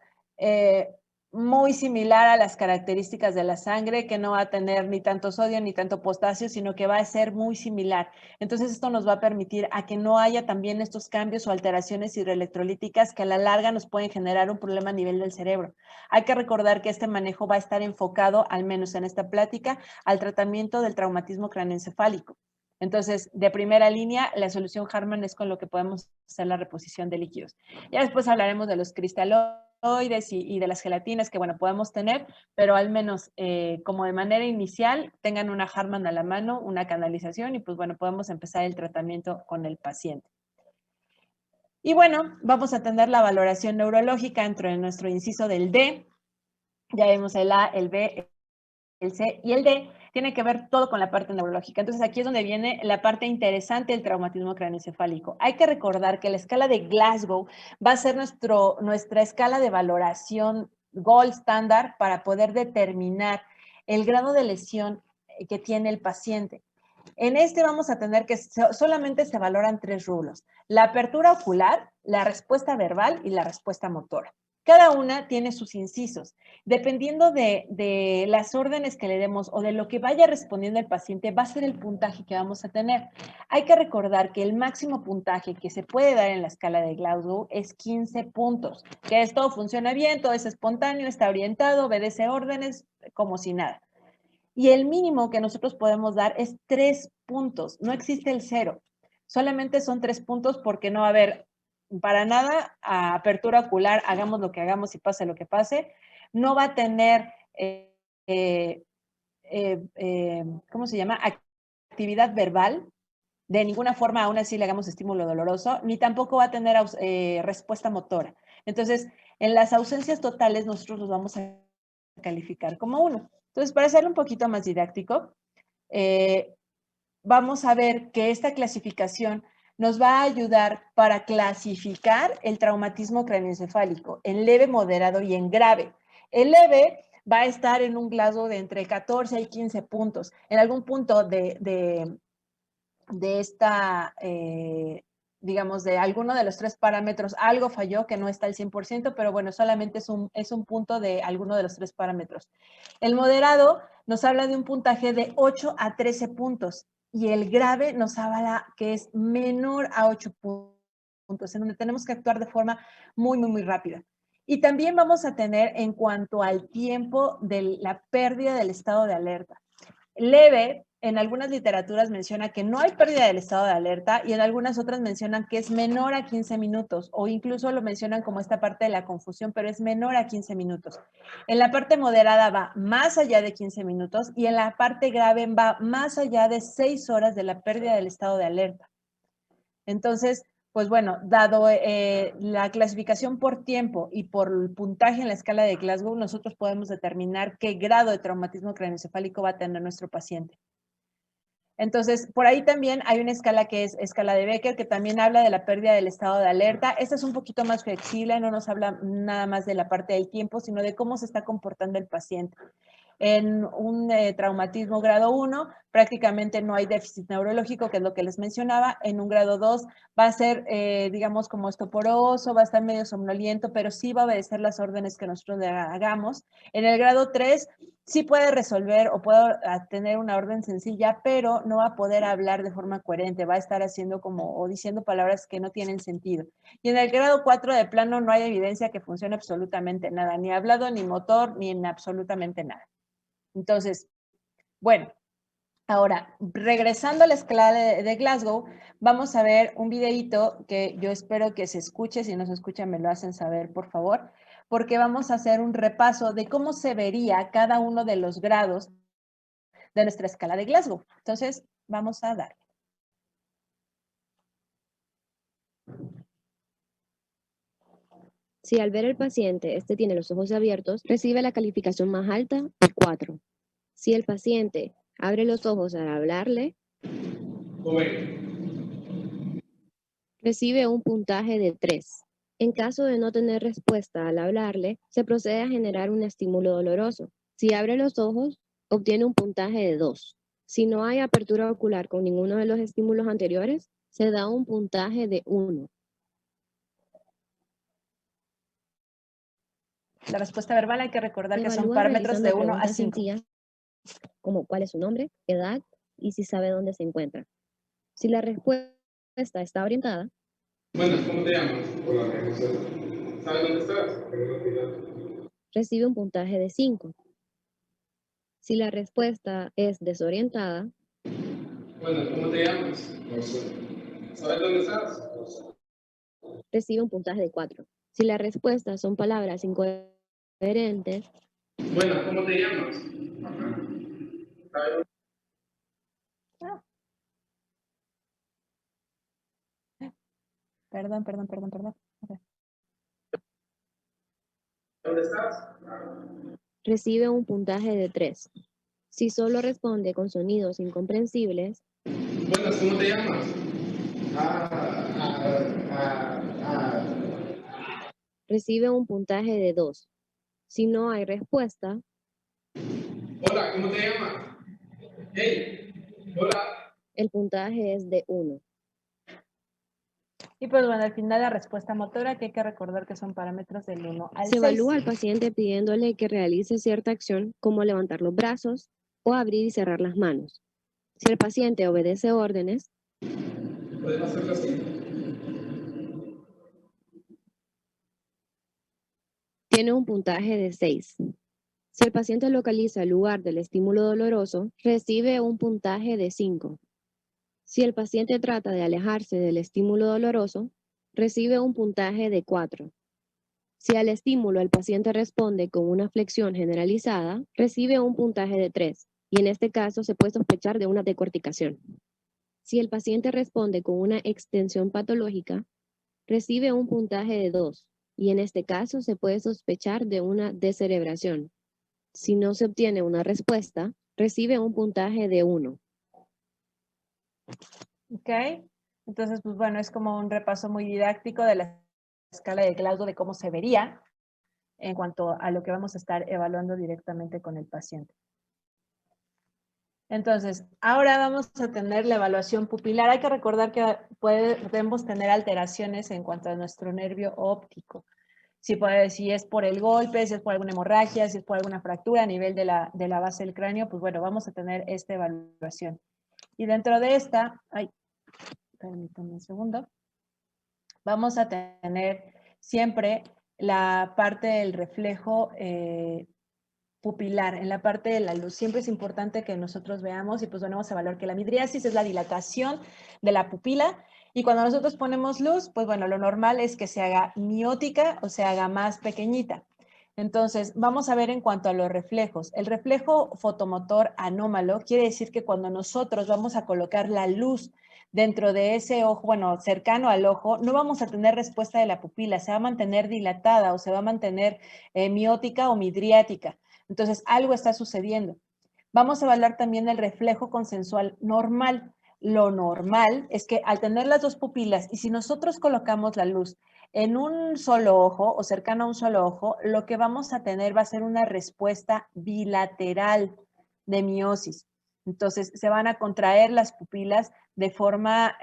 muy similar a las características de la sangre, que no va a tener ni tanto sodio ni tanto potasio, sino que va a ser muy similar. Entonces esto nos va a permitir a que no haya también estos cambios o alteraciones hidroelectrolíticas que a la larga nos pueden generar un problema a nivel del cerebro. Hay que recordar que este manejo va a estar enfocado, al menos en esta plática, al tratamiento del traumatismo craneoencefálico. Entonces, de primera línea, la solución Hartmann es con lo que podemos hacer la reposición de líquidos. Ya después hablaremos de los cristaloides y de las gelatinas que, bueno, podemos tener, pero al menos como de manera inicial, tengan una Hartmann a la mano, una canalización y pues bueno, podemos empezar el tratamiento con el paciente. Y bueno, vamos a tener la valoración neurológica dentro de nuestro inciso del D. Ya vemos el A, el B, el C y el D tiene que ver todo con la parte neurológica. Entonces aquí es donde viene la parte interesante del traumatismo craneoencefálico. Hay que recordar que la escala de Glasgow va a ser nuestra escala de valoración gold standard para poder determinar el grado de lesión que tiene el paciente. En este vamos a tener que solamente se valoran 3 rubros: la apertura ocular, la respuesta verbal y la respuesta motora. Cada una tiene sus incisos. Dependiendo de las órdenes que le demos o de lo que vaya respondiendo el paciente, va a ser el puntaje que vamos a tener. Hay que recordar que el máximo puntaje que se puede dar en la escala de Glasgow es 15 puntos, que es todo funciona bien, todo es espontáneo, está orientado, obedece órdenes, como si nada. Y el mínimo que nosotros podemos dar es 3 puntos, no existe el 0. Solamente son 3 puntos porque no va a haber para nada a apertura ocular, hagamos lo que hagamos y pase lo que pase. No va a tener, ¿cómo se llama? Actividad verbal. De ninguna forma, aún así le hagamos estímulo doloroso, ni tampoco va a tener respuesta motora. Entonces, en las ausencias totales, nosotros los vamos a calificar como 1. Entonces, para hacerlo un poquito más didáctico, vamos a ver que esta clasificación nos va a ayudar para clasificar el traumatismo craneoencefálico en leve, moderado y en grave. El leve va a estar en un Glasgow de entre 14 y 15 puntos. En algún punto de esta, digamos, de alguno de los 3 parámetros, algo falló que no está al 100%, pero bueno, solamente es un punto de alguno de los 3 parámetros. El moderado nos habla de un puntaje de 8 a 13 puntos y el grave nos habla que es menor a 8 puntos, en donde tenemos que actuar de forma muy, muy, muy rápida. Y también vamos a tener en cuanto al tiempo de la pérdida del estado de alerta. Leve, en algunas literaturas menciona que no hay pérdida del estado de alerta y en algunas otras mencionan que es menor a 15 minutos o incluso lo mencionan como esta parte de la confusión, pero es menor a 15 minutos. En la parte moderada va más allá de 15 minutos y en la parte grave va más allá de 6 horas de la pérdida del estado de alerta. Entonces, pues bueno, dado la clasificación por tiempo y por el puntaje en la escala de Glasgow, nosotros podemos determinar qué grado de traumatismo craneoencefálico va a tener nuestro paciente. Entonces, por ahí también hay una escala que es escala de Becker, que también habla de la pérdida del estado de alerta. Esta es un poquito más flexible, no nos habla nada más de la parte del tiempo, sino de cómo se está comportando el paciente. En un traumatismo grado 1, prácticamente no hay déficit neurológico, que es lo que les mencionaba. En un grado 2 va a ser, digamos, como estoporoso, va a estar medio somnoliento, pero sí va a obedecer las órdenes que nosotros le hagamos. En el grado 3, sí puede resolver o puede tener una orden sencilla, pero no va a poder hablar de forma coherente, va a estar haciendo como o diciendo palabras que no tienen sentido. Y en el grado 4 de plano no hay evidencia que funcione absolutamente nada, ni hablado, ni motor, ni en absolutamente nada. Entonces, bueno, ahora, regresando a la escala de Glasgow, vamos a ver un videíto que yo espero que se escuche. Si no se escucha, me lo hacen saber, por favor, porque vamos a hacer un repaso de cómo se vería cada uno de los grados de nuestra escala de Glasgow. Entonces, vamos a darle. Si al ver al paciente este tiene los ojos abiertos, recibe la calificación más alta, 4. Si el paciente abre los ojos al hablarle, recibe un puntaje de 3. En caso de no tener respuesta al hablarle, se procede a generar un estímulo doloroso. Si abre los ojos, obtiene un puntaje de 2. Si no hay apertura ocular con ninguno de los estímulos anteriores, se da un puntaje de 1. La respuesta verbal hay que recordar que son Evalúa parámetros de realizando 1 a preguntas 5. sencillas como cuál es su nombre, edad y si sabe dónde se encuentra. Si la respuesta está orientada, Buenas, ¿cómo te llamas? Hola, José. ¿Sabes dónde estás? recibe un puntaje de 5. Si la respuesta es desorientada, Buenas, ¿cómo te llamas? José. ¿Sabes dónde estás? José. recibe un puntaje de 4. Si la respuesta son palabras incoherentes, Buenas, ¿cómo te llamas? ¿Sabes Perdón. Okay. dónde estás? recibe un puntaje de 3. Si solo responde con sonidos incomprensibles, Buenas, ¿cómo te llamas? recibe un puntaje de 2. Si no hay respuesta, Hola, ¿cómo te llamas? Hey, hola. el puntaje es de 1. Y pues bueno, al final la respuesta motora, que hay que recordar que son parámetros del 1 al 6. Se evalúa al paciente pidiéndole que realice cierta acción como levantar los brazos o abrir y cerrar las manos. Si el paciente obedece órdenes, ¿Puedes hacerlo así? tiene un puntaje de 6. Si el paciente localiza el lugar del estímulo doloroso, recibe un puntaje de 5. Si el paciente trata de alejarse del estímulo doloroso, recibe un puntaje de 4. Si al estímulo el paciente responde con una flexión generalizada, recibe un puntaje de 3, y en este caso se puede sospechar de una decorticación. Si el paciente responde con una extensión patológica, recibe un puntaje de 2, y en este caso se puede sospechar de una descerebración. Si no se obtiene una respuesta, recibe un puntaje de 1. ¿Ok? Entonces, pues bueno, es como un repaso muy didáctico de la escala de Glasgow de cómo se vería en cuanto a lo que vamos a estar evaluando directamente con el paciente. Entonces, ahora vamos a tener la evaluación pupilar. Hay que recordar que podemos tener alteraciones en cuanto a nuestro nervio óptico. Si es por el golpe, si es por alguna hemorragia, si es por alguna fractura a nivel de la base del cráneo, pues bueno, vamos a tener esta evaluación. Y dentro de esta, permítanme un segundo, vamos a tener siempre la parte del reflejo pupilar, en la parte de la luz. Siempre es importante que nosotros veamos y pues ponemos a valor que la midriasis es la dilatación de la pupila y cuando nosotros ponemos luz, pues bueno, lo normal es que se haga miótica o se haga más pequeñita. Entonces, vamos a ver en cuanto a los reflejos. El reflejo fotomotor anómalo quiere decir que cuando nosotros vamos a colocar la luz dentro de ese ojo, bueno, cercano al ojo, no vamos a tener respuesta de la pupila, se va a mantener dilatada o se va a mantener miótica o midriática. Entonces, algo está sucediendo. Vamos a evaluar también el reflejo consensual normal. Lo normal es que al tener las dos pupilas y si nosotros colocamos la luz en un solo ojo o cercano a un solo ojo, lo que vamos a tener va a ser una respuesta bilateral de miosis. Entonces, se van a contraer las pupilas de forma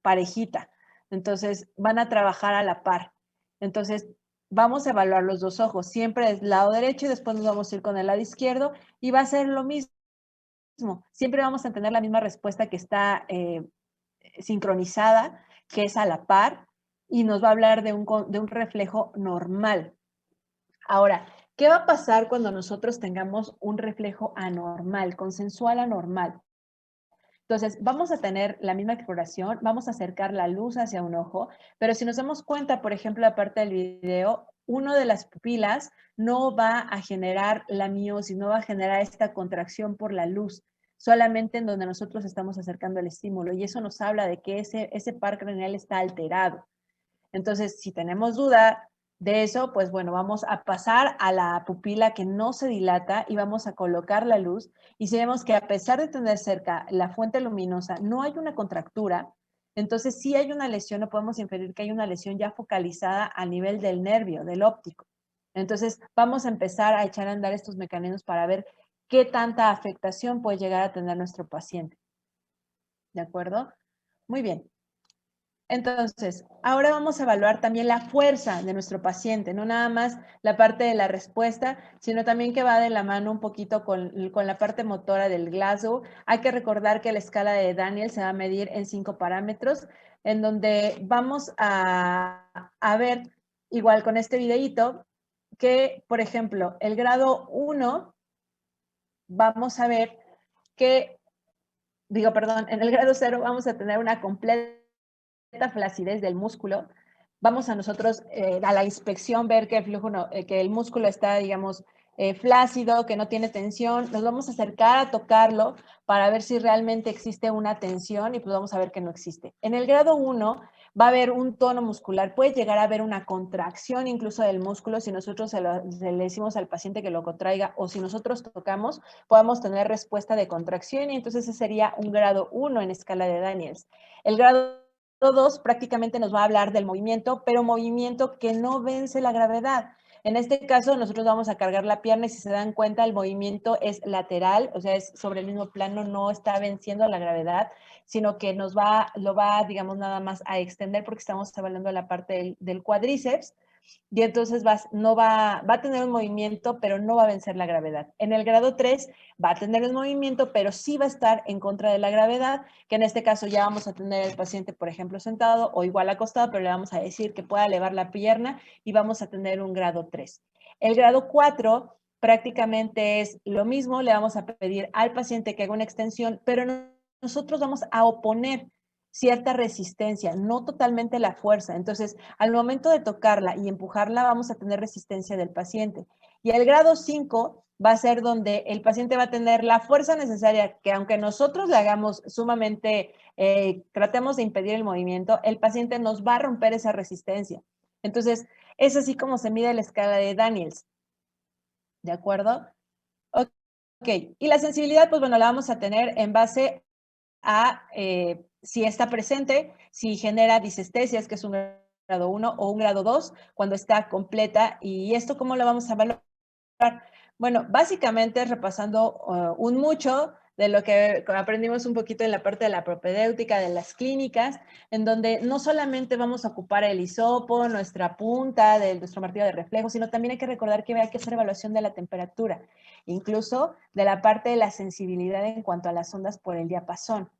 parejita. Entonces, van a trabajar a la par. Entonces, vamos a evaluar los dos ojos. Siempre del lado derecho y después nos vamos a ir con el lado izquierdo y va a ser lo mismo. Siempre vamos a tener la misma respuesta que está sincronizada, que es a la par, y nos va a hablar de un reflejo normal. Ahora, ¿qué va a pasar cuando nosotros tengamos un reflejo anormal, consensual anormal? Entonces, vamos a tener la misma exploración, vamos a acercar la luz hacia un ojo, pero si nos damos cuenta, por ejemplo, la parte del video, uno de las pupilas no va a generar la miosis, no va a generar esta contracción por la luz, solamente en donde nosotros estamos acercando el estímulo, y eso nos habla de que ese par craneal está alterado. Entonces, si tenemos duda de eso, pues bueno, vamos a pasar a la pupila que no se dilata y vamos a colocar la luz. Y si vemos que a pesar de tener cerca la fuente luminosa, no hay una contractura, entonces sí hay una lesión, o podemos inferir que hay una lesión ya focalizada a nivel del nervio, del óptico. Entonces, vamos a empezar a echar a andar estos mecanismos para ver qué tanta afectación puede llegar a tener nuestro paciente. ¿De acuerdo? Muy bien. Entonces, ahora vamos a evaluar también la fuerza de nuestro paciente, no nada más la parte de la respuesta, sino también que va de la mano un poquito con la parte motora del Glasgow. Hay que recordar que la escala de Daniel se va a medir en 5 parámetros, en donde vamos a ver, igual con este videíto, que, por ejemplo, el grado 1, vamos a ver que, en el grado 0 vamos a tener una completa flacidez del músculo. Vamos a nosotros a la inspección ver que el flujo que el músculo está, digamos, flácido, que no tiene tensión. Nos vamos a acercar a tocarlo para ver si realmente existe una tensión y pues vamos a ver que no existe. En el grado 1 va a haber un tono muscular, puede llegar a haber una contracción incluso del músculo si nosotros se le decimos al paciente que lo contraiga o si nosotros tocamos, podemos tener respuesta de contracción y entonces ese sería un grado 1 en escala de Daniels. El grado 2 prácticamente nos va a hablar del movimiento, pero movimiento que no vence la gravedad. En este caso, nosotros vamos a cargar la pierna y si se dan cuenta, el movimiento es lateral, o sea, es sobre el mismo plano, no está venciendo la gravedad, sino que lo va, digamos, nada más a extender porque estamos evaluando la parte del cuádriceps y entonces va a tener un movimiento, pero no va a vencer la gravedad. En el grado 3 va a tener un movimiento, pero sí va a estar en contra de la gravedad, que en este caso ya vamos a tener el paciente, por ejemplo, sentado o igual acostado, pero le vamos a decir que pueda elevar la pierna y vamos a tener un grado 3. El grado 4 prácticamente es lo mismo, le vamos a pedir al paciente que haga una extensión, pero nosotros vamos a oponer cierta resistencia, no totalmente la fuerza. Entonces, al momento de tocarla y empujarla, vamos a tener resistencia del paciente. Y el grado 5 va a ser donde el paciente va a tener la fuerza necesaria, que aunque nosotros le hagamos sumamente, tratemos de impedir el movimiento, el paciente nos va a romper esa resistencia. Entonces, es así como se mide la escala de Daniels. ¿De acuerdo? Ok. Y la sensibilidad, pues bueno, la vamos a tener en base a si está presente, si genera disestesias, que es un grado 1 o un grado 2, cuando está completa. ¿Y esto cómo lo vamos a evaluar? Bueno, básicamente repasando un mucho de lo que aprendimos un poquito en la parte de la propedéutica, de las clínicas, en donde no solamente vamos a ocupar el hisopo, nuestra punta, nuestro martillo de reflejo, sino también hay que recordar que hay que hacer evaluación de la temperatura, incluso de la parte de la sensibilidad en cuanto a las ondas por el diapasón.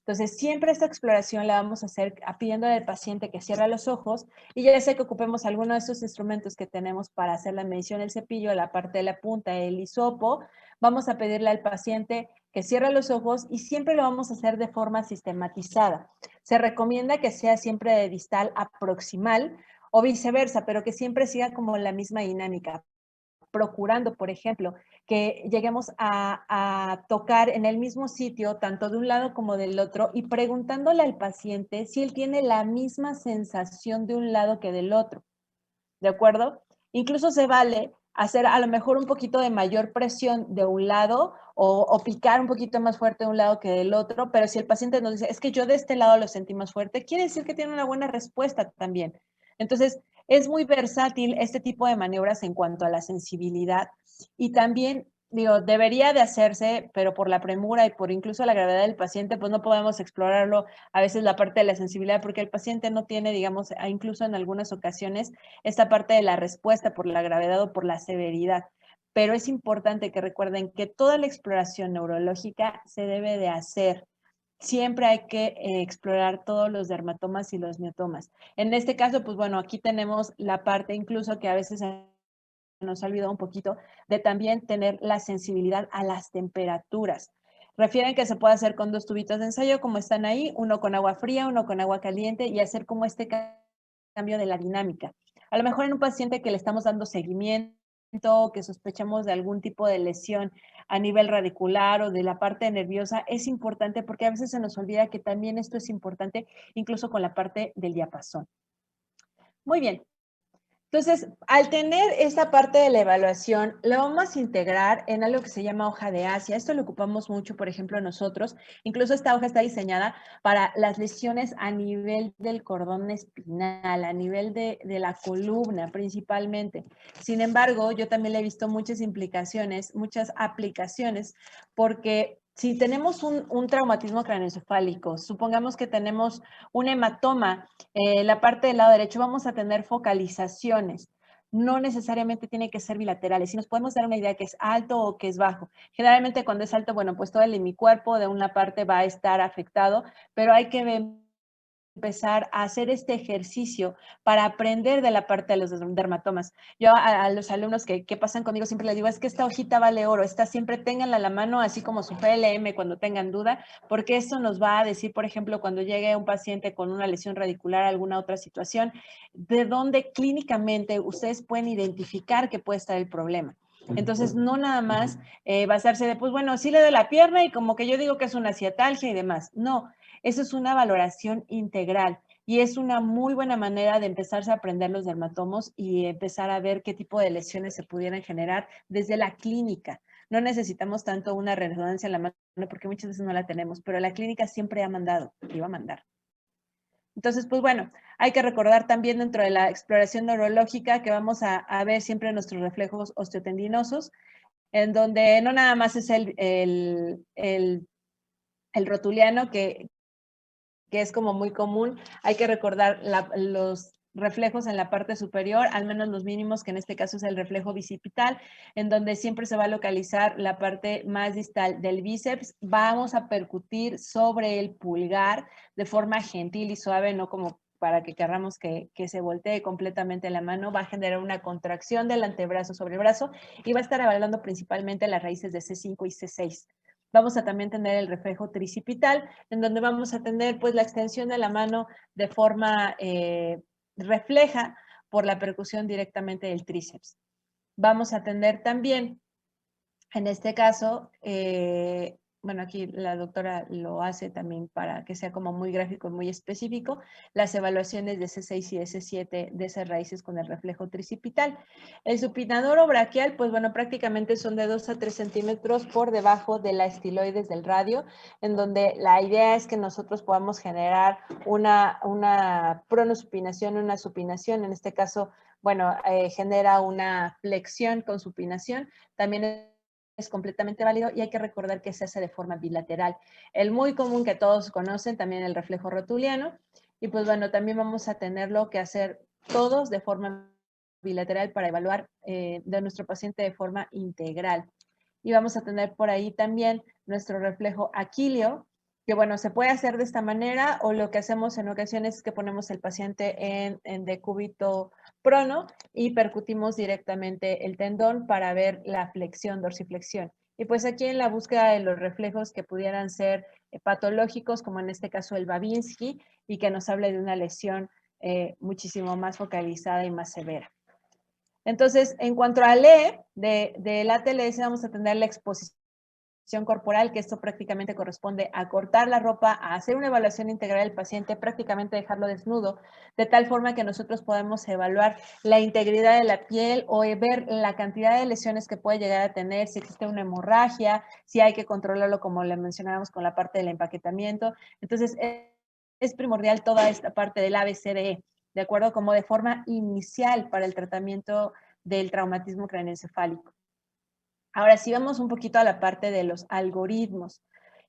Entonces, siempre esta exploración la vamos a hacer pidiéndole al paciente que cierre los ojos y ya sea que ocupemos alguno de estos instrumentos que tenemos para hacer la medición, el cepillo, la parte de la punta, el hisopo, vamos a pedirle al paciente que cierre los ojos y siempre lo vamos a hacer de forma sistematizada. Se recomienda que sea siempre de distal a proximal o viceversa, pero que siempre siga como la misma dinámica, procurando, por ejemplo, que lleguemos a tocar en el mismo sitio, tanto de un lado como del otro, y preguntándole al paciente si él tiene la misma sensación de un lado que del otro, ¿de acuerdo? Incluso se vale hacer a lo mejor un poquito de mayor presión de un lado o picar un poquito más fuerte de un lado que del otro, pero si el paciente nos dice, es que yo de este lado lo sentí más fuerte, quiere decir que tiene una buena respuesta también. Entonces, es muy versátil este tipo de maniobras en cuanto a la sensibilidad y también, digo, debería de hacerse, pero por la premura y por incluso la gravedad del paciente, pues no podemos explorarlo a veces la parte de la sensibilidad porque el paciente no tiene, digamos, incluso en algunas ocasiones, esta parte de la respuesta por la gravedad o por la severidad. Pero es importante que recuerden que toda la exploración neurológica se debe de hacer. Siempre hay que explorar todos los dermatomas y los miotomas. En este caso, pues bueno, aquí tenemos la parte incluso que a veces nos ha olvidado un poquito, de también tener la sensibilidad a las temperaturas. Refieren que se puede hacer con 2 tubitos de ensayo, como están ahí, uno con agua fría, uno con agua caliente, y hacer como este cambio de la dinámica. A lo mejor en un paciente que le estamos dando seguimiento, que sospechamos de algún tipo de lesión a nivel radicular o de la parte nerviosa, es importante porque a veces se nos olvida que también esto es importante incluso con la parte del diapasón. Muy bien. Entonces, al tener esta parte de la evaluación, lo vamos a integrar en algo que se llama hoja de Asia. Esto lo ocupamos mucho, por ejemplo, nosotros. Incluso esta hoja está diseñada para las lesiones a nivel del cordón espinal, a nivel de la columna principalmente. Sin embargo, yo también le he visto muchas implicaciones, muchas aplicaciones, porque si tenemos un traumatismo craneoencefálico, supongamos que tenemos un hematoma, la parte del lado derecho, vamos a tener focalizaciones. No necesariamente tiene que ser bilaterales. Si nos podemos dar una idea que es alto o que es bajo. Generalmente cuando es alto, bueno, pues todo el hemicuerpo de una parte va a estar afectado, pero hay que empezar a hacer este ejercicio para aprender de la parte de los dermatomas. Yo a los alumnos que pasan conmigo siempre les digo, es que esta hojita vale oro, esta siempre ténganla a la mano, así como su PLM cuando tengan duda, porque eso nos va a decir, por ejemplo, cuando llegue un paciente con una lesión radicular, alguna otra situación, de dónde clínicamente ustedes pueden identificar que puede estar el problema. Entonces, no nada más basarse de, pues bueno, sí le doy la pierna y como que yo digo que es una ciatalgia y demás. No, eso es una valoración integral y es una muy buena manera de empezarse a aprender los dermatomos y empezar a ver qué tipo de lesiones se pudieran generar desde la clínica. No necesitamos tanto una resonancia en la mano porque muchas veces no la tenemos, pero la clínica siempre ha mandado y va a mandar. Entonces, pues bueno, hay que recordar también dentro de la exploración neurológica que vamos a ver siempre nuestros reflejos osteotendinosos, en donde no nada más es el rotuliano que es como muy común. Hay que recordar los reflejos en la parte superior, al menos los mínimos, que en este caso es el reflejo bicipital, en donde siempre se va a localizar la parte más distal del bíceps. Vamos a percutir sobre el pulgar de forma gentil y suave, no como para que querramos que se voltee completamente la mano. Va a generar una contracción del antebrazo sobre el brazo y va a estar evaluando principalmente las raíces de C5 y C6. Vamos a también tener el reflejo tricipital, en donde vamos a tener pues la extensión de la mano de forma refleja por la percusión directamente del tríceps. Vamos a tener también, en este caso, bueno, aquí la doctora lo hace también para que sea como muy gráfico y muy específico, las evaluaciones de C6 y de C7 de esas raíces con el reflejo tricipital. El supinador o braquial, pues bueno, prácticamente son de 2 a 3 centímetros por debajo de la estiloides del radio, en donde la idea es que nosotros podamos generar una pronosupinación, una supinación, en este caso, bueno, genera una flexión con supinación, también es completamente válido y hay que recordar que se hace de forma bilateral. El muy común que todos conocen, también el reflejo rotuliano, y pues bueno, también vamos a tenerlo que hacer todos de forma bilateral para evaluar de nuestro paciente de forma integral. Y vamos a tener por ahí también nuestro reflejo aquileo, que bueno, se puede hacer de esta manera, o lo que hacemos en ocasiones es que ponemos el paciente en decúbito prono y percutimos directamente el tendón para ver la flexión, dorsiflexión. Y pues aquí en la búsqueda de los reflejos que pudieran ser patológicos, como en este caso el Babinski, y que nos hable de una lesión muchísimo más focalizada y más severa. Entonces, en cuanto a LE, del ATLS vamos a tener la exposición corporal, que esto prácticamente corresponde a cortar la ropa, a hacer una evaluación integral del paciente, prácticamente dejarlo desnudo, de tal forma que nosotros podemos evaluar la integridad de la piel o ver la cantidad de lesiones que puede llegar a tener, si existe una hemorragia, si hay que controlarlo, como le mencionábamos con la parte del empaquetamiento. Entonces, es primordial toda esta parte del ABCDE, ¿de acuerdo? Como de forma inicial para el tratamiento del traumatismo craneoencefálico. Ahora sí vamos un poquito a la parte de los algoritmos.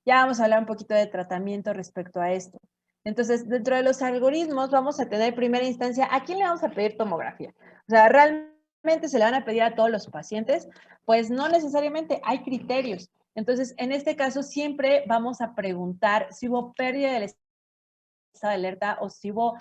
Ya vamos a hablar un poquito de tratamiento respecto a esto. Entonces, dentro de los algoritmos vamos a tener primera instancia, ¿a quién le vamos a pedir tomografía? O sea, ¿realmente se le van a pedir a todos los pacientes? Pues no necesariamente, hay criterios. Entonces, en este caso siempre vamos a preguntar si hubo pérdida del estado de alerta o si hubo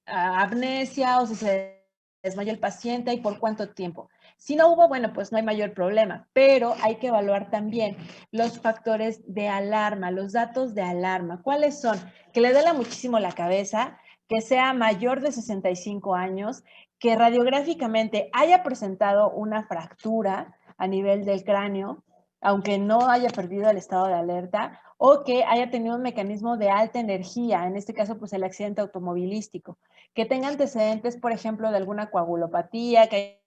amnesia o si se desmayó el paciente y por cuánto tiempo. Si no hubo, bueno, pues no hay mayor problema, pero hay que evaluar también los factores de alarma, los datos de alarma. ¿Cuáles son? Que le duela muchísimo la cabeza, que sea mayor de 65 años, que radiográficamente haya presentado una fractura a nivel del cráneo, aunque no haya perdido el estado de alerta, o que haya tenido un mecanismo de alta energía, en este caso, pues el accidente automovilístico, que tenga antecedentes, por ejemplo, de alguna coagulopatía, que haya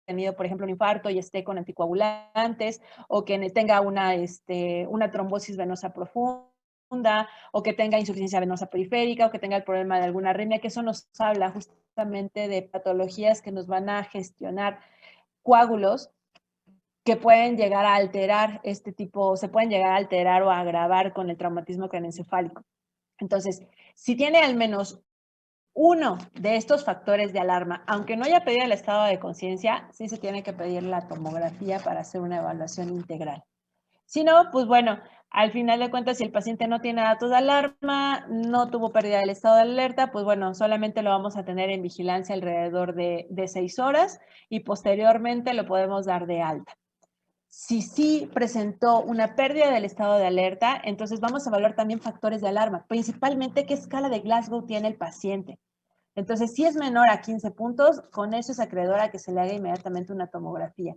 tenido, por ejemplo, un infarto y esté con anticoagulantes, o que tenga una trombosis venosa profunda, o que tenga insuficiencia venosa periférica, o que tenga el problema de alguna arritmia, que eso nos habla justamente de patologías que nos van a gestionar coágulos que pueden llegar a alterar se pueden llegar a alterar o a agravar con el traumatismo craneoencefálico. Entonces, si tiene al menos uno de estos factores de alarma, aunque no haya pedido el estado de conciencia, sí se tiene que pedir la tomografía para hacer una evaluación integral. Si no, pues bueno, al final de cuentas, si el paciente no tiene datos de alarma, no tuvo pérdida del estado de alerta, pues bueno, solamente lo vamos a tener en vigilancia alrededor de 6 horas y posteriormente lo podemos dar de alta. Si sí presentó una pérdida del estado de alerta, entonces vamos a evaluar también factores de alarma, principalmente qué escala de Glasgow tiene el paciente. Entonces, si es menor a 15 puntos, con eso es acreedor a que se le haga inmediatamente una tomografía.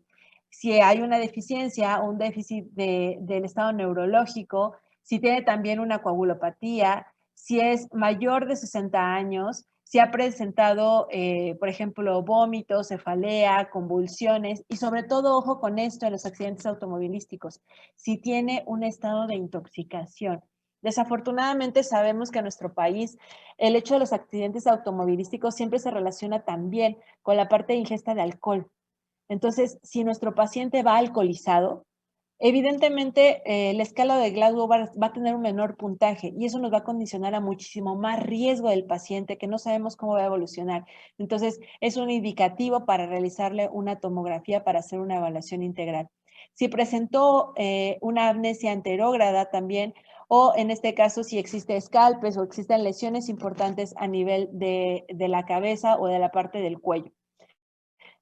Si hay una deficiencia o un déficit del estado neurológico, si tiene también una coagulopatía, si es mayor de 60 años, si ha presentado, por ejemplo, vómitos, cefalea, convulsiones y sobre todo, ojo con esto en los accidentes automovilísticos, si tiene un estado de intoxicación. Desafortunadamente sabemos que en nuestro país el hecho de los accidentes automovilísticos siempre se relaciona también con la parte de ingesta de alcohol. Entonces, si nuestro paciente va alcoholizado, evidentemente la escala de Glasgow va a tener un menor puntaje y eso nos va a condicionar a muchísimo más riesgo del paciente que no sabemos cómo va a evolucionar. Entonces, es un indicativo para realizarle una tomografía para hacer una evaluación integral. Si presentó una amnesia anterógrada también, o en este caso si existe escalpes o existen lesiones importantes a nivel de la cabeza o de la parte del cuello.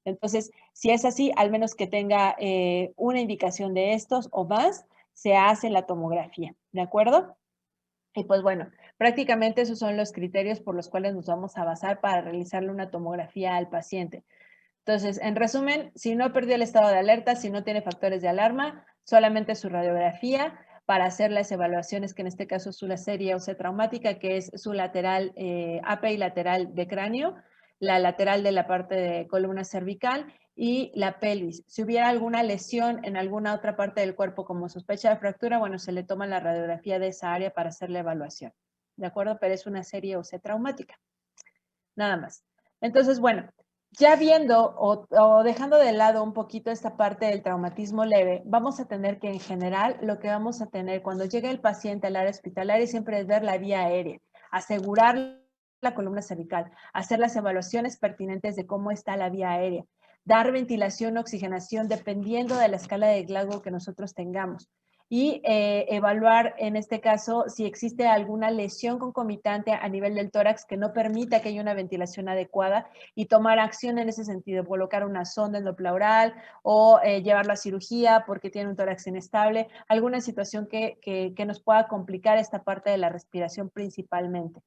Entonces, si es así, al menos que tenga una indicación de estos o más, se hace la tomografía, ¿de acuerdo? Y pues bueno, prácticamente esos son los criterios por los cuales nos vamos a basar para realizarle una tomografía al paciente. Entonces, en resumen, si no perdió el estado de alerta, si no tiene factores de alarma, solamente su radiografía para hacer las evaluaciones, que en este caso es su serie o traumática, que es su lateral, API lateral de cráneo, la lateral de la parte de columna cervical y la pelvis. Si hubiera alguna lesión en alguna otra parte del cuerpo como sospecha de fractura, bueno, se le toma la radiografía de esa área para hacer la evaluación. ¿De acuerdo? Pero es una serie o traumática. Nada más. Entonces, bueno, ya viendo o dejando de lado un poquito esta parte del traumatismo leve, vamos a tener que en general lo que vamos a tener cuando llegue el paciente al área hospitalaria siempre es ver la vía aérea, asegurar la columna cervical, hacer las evaluaciones pertinentes de cómo está la vía aérea, dar ventilación, oxigenación, dependiendo de la escala de Glasgow que nosotros tengamos. y evaluar en este caso si existe alguna lesión concomitante a nivel del tórax que no permita que haya una ventilación adecuada y tomar acción en ese sentido, colocar una sonda endopleural o llevarlo a cirugía porque tiene un tórax inestable, alguna situación que nos pueda complicar esta parte de la respiración principalmente.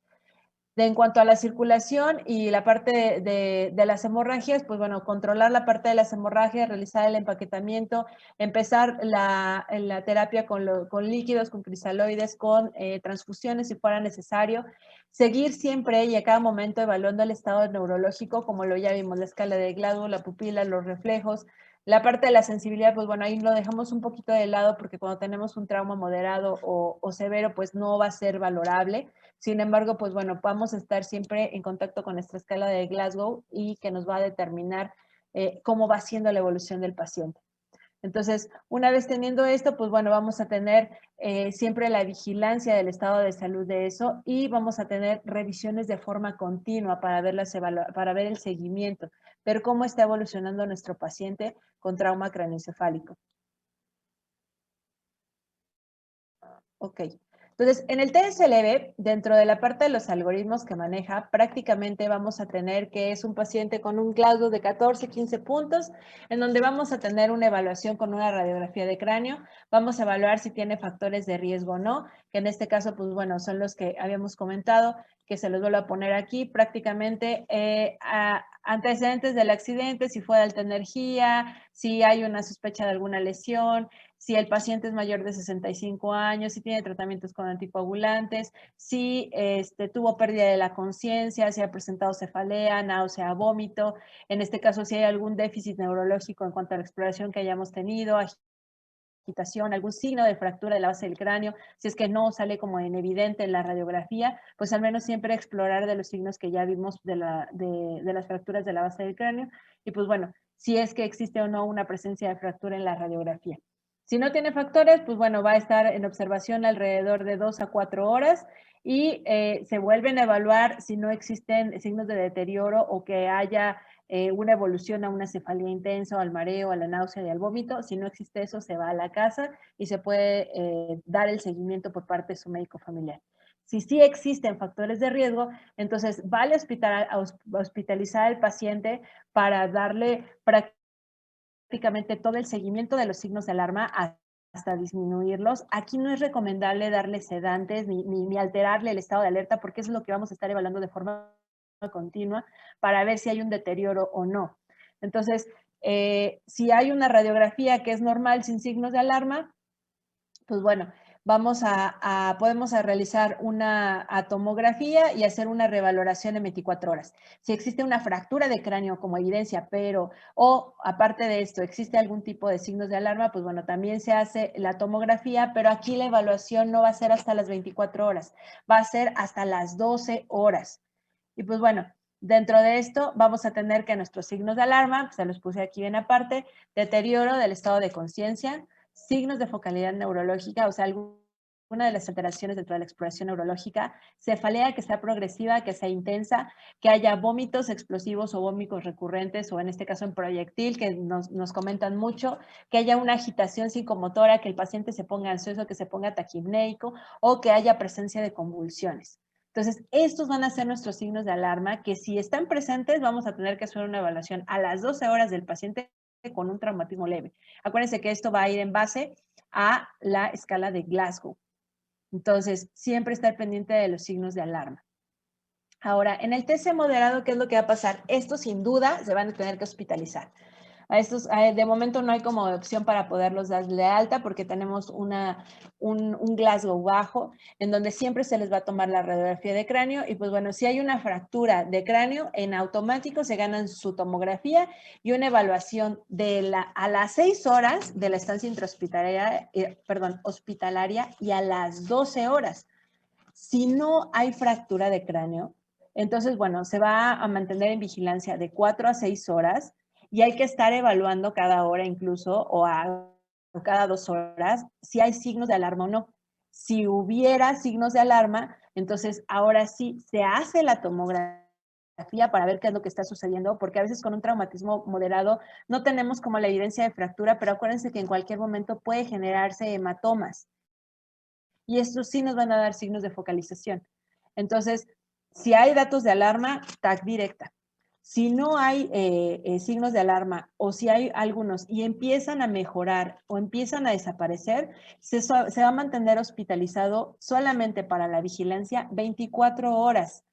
En cuanto a la circulación y la parte de las hemorragias, pues bueno, controlar la parte de las hemorragias, realizar el empaquetamiento, empezar la terapia con líquidos, con crisaloides, con transfusiones si fuera necesario, seguir siempre y a cada momento evaluando el estado neurológico, como lo ya vimos, la escala de Glasgow, la pupila, los reflejos. La parte de la sensibilidad, pues bueno, ahí lo dejamos un poquito de lado porque cuando tenemos un trauma moderado o severo, pues no va a ser valorable. Sin embargo, pues bueno, vamos a estar siempre en contacto con nuestra escala de Glasgow y que nos va a determinar cómo va siendo la evolución del paciente. Entonces, una vez teniendo esto, pues bueno, vamos a tener siempre la vigilancia del estado de salud de eso y vamos a tener revisiones de forma continua para ver el seguimiento, ver cómo está evolucionando nuestro paciente con trauma craneoencefálico. Ok. Entonces, en el TSLB, dentro de la parte de los algoritmos que maneja, prácticamente vamos a tener que es un paciente con un Glasgow de 14, 15 puntos, en donde vamos a tener una evaluación con una radiografía de cráneo. Vamos a evaluar si tiene factores de riesgo o no, que en este caso, pues bueno, son los que habíamos comentado, que se los vuelvo a poner aquí. Prácticamente antecedentes del accidente, si fue de alta energía, si hay una sospecha de alguna lesión, si el paciente es mayor de 65 años, si tiene tratamientos con anticoagulantes, si tuvo pérdida de la conciencia, si ha presentado cefalea, náusea, vómito, en este caso si hay algún déficit neurológico en cuanto a la exploración que hayamos tenido, agitación, algún signo de fractura de la base del cráneo, si es que no sale como en evidente en la radiografía, pues al menos siempre explorar de los signos que ya vimos de las fracturas de la base del cráneo y pues bueno, si es que existe o no una presencia de fractura en la radiografía. Si no tiene factores, pues bueno, va a estar en observación alrededor de 2 a 4 horas y se vuelven a evaluar si no existen signos de deterioro o que haya una evolución a una cefalea intensa, o al mareo, a la náusea y al vómito. Si no existe eso, se va a la casa y se puede dar el seguimiento por parte de su médico familiar. Si sí existen factores de riesgo, entonces vale hospitalizar al paciente para darle prácticamente todo el seguimiento de los signos de alarma hasta disminuirlos. Aquí no es recomendable darle sedantes ni alterarle el estado de alerta porque eso es lo que vamos a estar evaluando de forma continua para ver si hay un deterioro o no. Entonces, si hay una radiografía que es normal sin signos de alarma, pues bueno, podemos realizar una tomografía y hacer una revaloración en 24 horas. Si existe una fractura de cráneo como evidencia, o aparte de esto, existe algún tipo de signos de alarma, pues bueno, también se hace la tomografía, pero aquí la evaluación no va a ser hasta las 24 horas, va a ser hasta las 12 horas. Y pues bueno, dentro de esto vamos a tener que nuestros signos de alarma, se los puse aquí bien aparte, deterioro del estado de conciencia, signos de focalidad neurológica, o sea, alguna de las alteraciones dentro de la exploración neurológica, cefalea que sea progresiva, que sea intensa, que haya vómitos explosivos o vómitos recurrentes, o en este caso en proyectil, que nos comentan mucho, que haya una agitación psicomotora, que el paciente se ponga ansioso, que se ponga taquipnéico, o que haya presencia de convulsiones. Entonces, estos van a ser nuestros signos de alarma que si están presentes vamos a tener que hacer una evaluación a las 12 horas del paciente con un traumatismo leve. Acuérdense que esto va a ir en base a la escala de Glasgow. Entonces, siempre estar pendiente de los signos de alarma. Ahora, en el TC moderado, ¿qué es lo que va a pasar? Estos sin duda se van a tener que hospitalizar. A estos, de momento no hay como opción para poderlos darle alta porque tenemos un Glasgow bajo en donde siempre se les va a tomar la radiografía de cráneo y pues bueno, si hay una fractura de cráneo, en automático se ganan su tomografía y una evaluación a las 6 horas de la estancia intrahospitalaria, hospitalaria y a las 12 horas. Si no hay fractura de cráneo, entonces, bueno, se va a mantener en vigilancia de 4 a 6 horas y hay que estar evaluando cada hora incluso o cada 2 horas si hay signos de alarma o no. Si hubiera signos de alarma, entonces ahora sí se hace la tomografía para ver qué es lo que está sucediendo, porque a veces con un traumatismo moderado no tenemos como la evidencia de fractura, pero acuérdense que en cualquier momento puede generarse hematomas y estos sí nos van a dar signos de focalización. Entonces, si hay datos de alarma, TAC directa. Si no hay signos de alarma o si hay algunos y empiezan a mejorar o empiezan a desaparecer, se va a mantener hospitalizado solamente para la vigilancia 24 horas,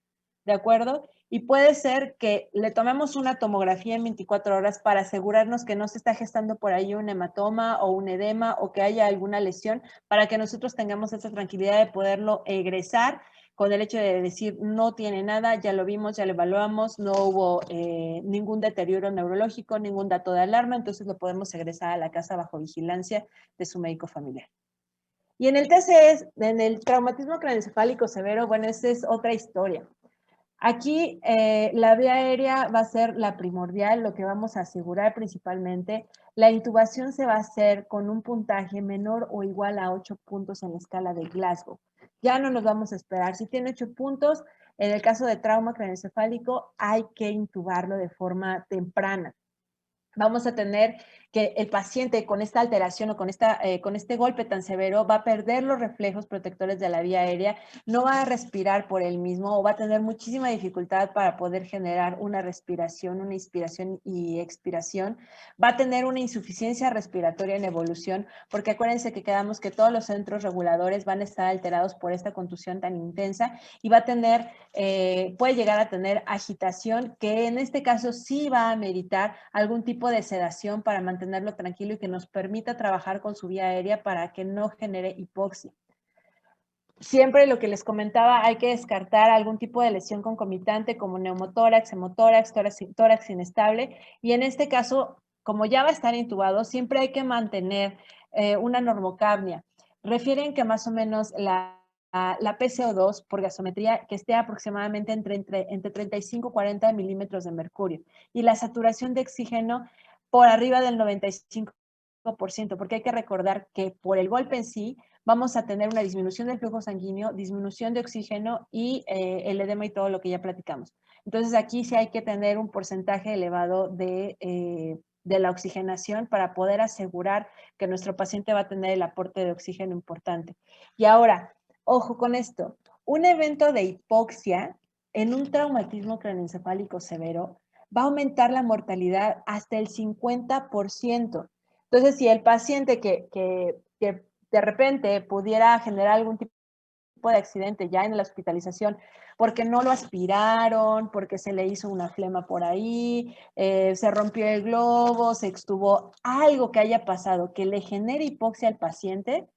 ¿de acuerdo? Y puede ser que le tomemos una tomografía en 24 horas para asegurarnos que no se está gestando por ahí un hematoma o un edema o que haya alguna lesión para que nosotros tengamos esa tranquilidad de poderlo egresar con el hecho de decir no tiene nada, ya lo vimos, ya lo evaluamos, no hubo ningún deterioro neurológico, ningún dato de alarma, entonces lo podemos egresar a la casa bajo vigilancia de su médico familiar. Y en el TCE, en el traumatismo craneoencefálico severo, bueno, esa es otra historia. Aquí la vía aérea va a ser la primordial, lo que vamos a asegurar principalmente. La intubación se va a hacer con un puntaje menor o igual a 8 puntos en la escala de Glasgow. Ya no nos vamos a esperar. Si tiene 8 puntos, en el caso de trauma craneoencefálico, hay que intubarlo de forma temprana. Vamos a tener que el paciente con esta alteración o con este golpe tan severo va a perder los reflejos protectores de la vía aérea, no va a respirar por él mismo o va a tener muchísima dificultad para poder generar una respiración, una inspiración y expiración. Va a tener una insuficiencia respiratoria en evolución, porque acuérdense que quedamos que todos los centros reguladores van a estar alterados por esta contusión tan intensa y va a tener, puede llegar a tener agitación, que en este caso sí va a meritar algún tipo de sedación para mantenerlo tranquilo y que nos permita trabajar con su vía aérea para que no genere hipoxia. Siempre lo que les comentaba, hay que descartar algún tipo de lesión concomitante como neumotórax, hemotórax, tórax inestable. Y en este caso, como ya va a estar intubado, siempre hay que mantener una normocapnia. Refieren que más o menos la PCO2 por gasometría que esté aproximadamente entre 35 y 40 milímetros de mercurio. Y la saturación de oxígeno por arriba del 95%, porque hay que recordar que por el golpe en sí, vamos a tener una disminución del flujo sanguíneo, disminución de oxígeno y el edema y todo lo que ya platicamos. Entonces aquí sí hay que tener un porcentaje elevado de la oxigenación para poder asegurar que nuestro paciente va a tener el aporte de oxígeno importante. Y ahora, ojo con esto, un evento de hipoxia en un traumatismo craneoencefálico severo va a aumentar la mortalidad hasta el 50%. Entonces, si el paciente que de repente pudiera generar algún tipo de accidente ya en la hospitalización, porque no lo aspiraron, porque se le hizo una flema por ahí, se rompió el globo, se extubó, algo que haya pasado que le genere hipoxia al paciente,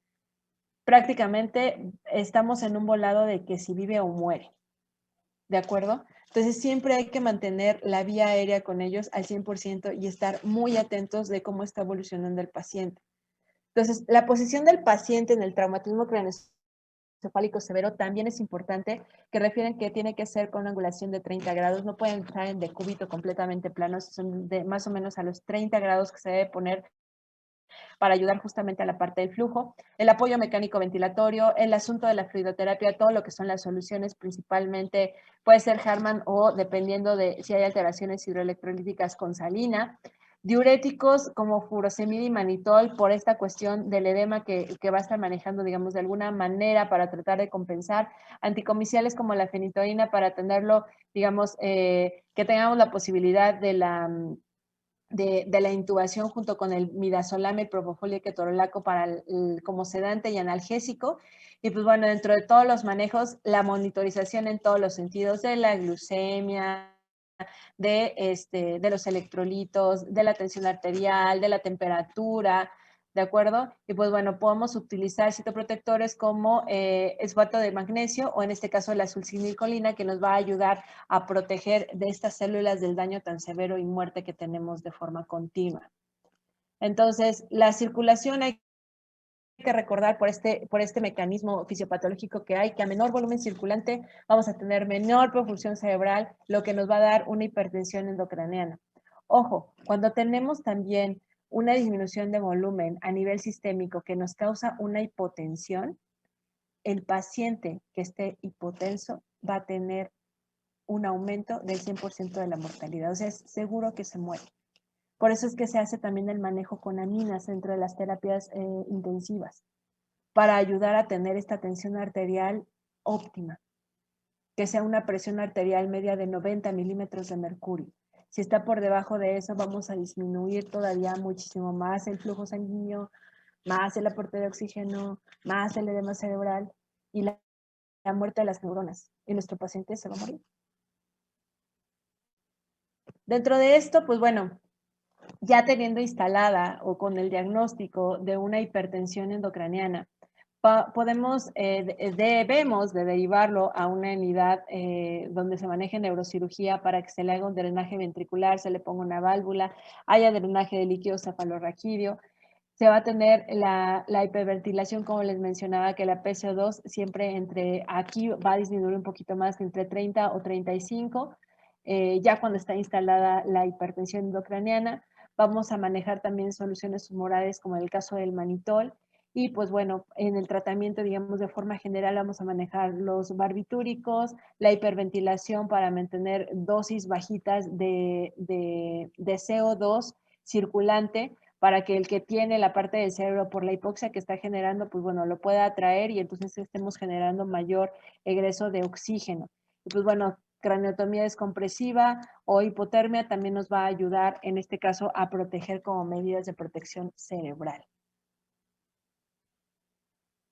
prácticamente estamos en un volado de que si vive o muere. ¿De acuerdo? Entonces siempre hay que mantener la vía aérea con ellos al 100% y estar muy atentos de cómo está evolucionando el paciente. Entonces, la posición del paciente en el traumatismo craneoencefálico severo también es importante, que refieren que tiene que ser con una angulación de 30 grados, no pueden estar en decúbito completamente planos, son de más o menos a los 30 grados que se debe poner para ayudar justamente a la parte del flujo, el apoyo mecánico ventilatorio, el asunto de la fluidoterapia, todo lo que son las soluciones, principalmente puede ser Harman o dependiendo de si hay alteraciones hidroelectrolíticas con salina, diuréticos como furosemida y manitol por esta cuestión del edema que va a estar manejando, digamos, de alguna manera para tratar de compensar, anticomiciales como la fenitoína para tenerlo, digamos, que tengamos la posibilidad de la intubación junto con el midazolam, propofol y ketorolaco como sedante y analgésico. Y pues bueno, dentro de todos los manejos, la monitorización en todos los sentidos de la glucemia, de los electrolitos, de la tensión arterial, de la temperatura, ¿de acuerdo? Y pues bueno, podemos utilizar citoprotectores como esfato de magnesio o en este caso la sulcinilcolina que nos va a ayudar a proteger de estas células del daño tan severo y muerte que tenemos de forma continua. Entonces, la circulación hay que recordar por este mecanismo fisiopatológico que hay, que a menor volumen circulante vamos a tener menor perfusión cerebral, lo que nos va a dar una hipertensión endocraniana. Ojo, cuando tenemos también una disminución de volumen a nivel sistémico que nos causa una hipotensión, el paciente que esté hipotenso va a tener un aumento del 100% de la mortalidad. O sea, es seguro que se muere. Por eso es que se hace también el manejo con aminas dentro de las terapias intensivas, para ayudar a tener esta tensión arterial óptima, que sea una presión arterial media de 90 milímetros de mercurio. Si está por debajo de eso, vamos a disminuir todavía muchísimo más el flujo sanguíneo, más el aporte de oxígeno, más el edema cerebral y la muerte de las neuronas. Y nuestro paciente se va a morir. Dentro de esto, pues bueno, ya teniendo instalada o con el diagnóstico de una hipertensión endocraniana, debemos de derivarlo a una unidad donde se maneje neurocirugía para que se le haga un drenaje ventricular, se le ponga una válvula, haya drenaje de líquido cefalorraquídeo. Se va a tener la hiperventilación, como les mencionaba, que la PCO2 siempre aquí va a disminuir un poquito más, entre 30 o 35, ya cuando está instalada la hipertensión endocraniana. Vamos a manejar también soluciones tumorales como en el caso del manitol. Y pues bueno, en el tratamiento, digamos, de forma general vamos a manejar los barbitúricos, la hiperventilación para mantener dosis bajitas de CO2 circulante, para que el que tiene la parte del cerebro por la hipoxia que está generando, pues bueno, lo pueda atraer y entonces estemos generando mayor egreso de oxígeno. Y pues bueno, craniotomía descompresiva o hipotermia también nos va a ayudar en este caso a proteger como medidas de protección cerebral.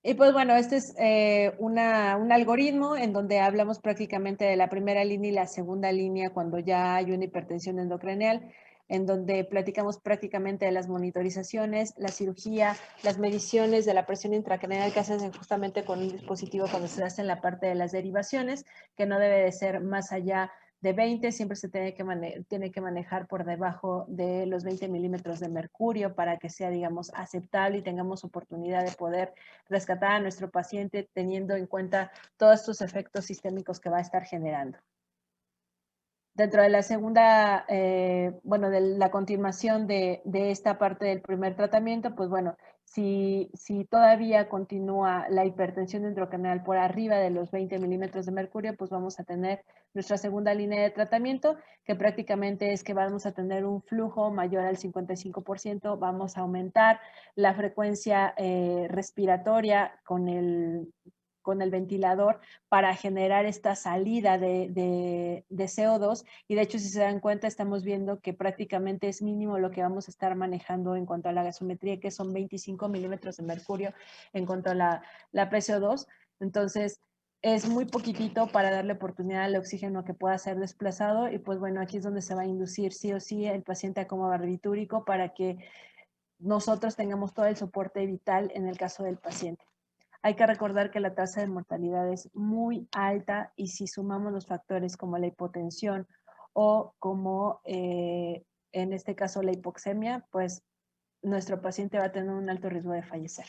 Y pues bueno, este es un algoritmo en donde hablamos prácticamente de la primera línea y la segunda línea cuando ya hay una hipertensión endocranial, en donde platicamos prácticamente de las monitorizaciones, la cirugía, las mediciones de la presión intracraneal que hacen justamente con un dispositivo cuando se hace en la parte de las derivaciones, que no debe de ser más allá de 20, siempre se tiene que manejar por debajo de los 20 milímetros de mercurio para que sea, digamos, aceptable y tengamos oportunidad de poder rescatar a nuestro paciente teniendo en cuenta todos estos efectos sistémicos que va a estar generando. Dentro de la segunda, bueno, de la continuación de esta parte del primer tratamiento, pues bueno, si todavía continúa la hipertensión endocrinal por arriba de los 20 milímetros de mercurio, pues vamos a tener nuestra segunda línea de tratamiento, que prácticamente es que vamos a tener un flujo mayor al 55%, vamos a aumentar la frecuencia respiratoria con el ventilador para generar esta salida de CO2 y de hecho si se dan cuenta estamos viendo que prácticamente es mínimo lo que vamos a estar manejando en cuanto a la gasometría, que son 25 milímetros de mercurio en cuanto a la PCO2. Entonces es muy poquitito para darle oportunidad al oxígeno que pueda ser desplazado y pues bueno, aquí es donde se va a inducir sí o sí el paciente a coma barbitúrico para que nosotros tengamos todo el soporte vital en el caso del paciente. Hay que recordar que la tasa de mortalidad es muy alta y si sumamos los factores como la hipotensión o como en este caso la hipoxemia, pues nuestro paciente va a tener un alto riesgo de fallecer.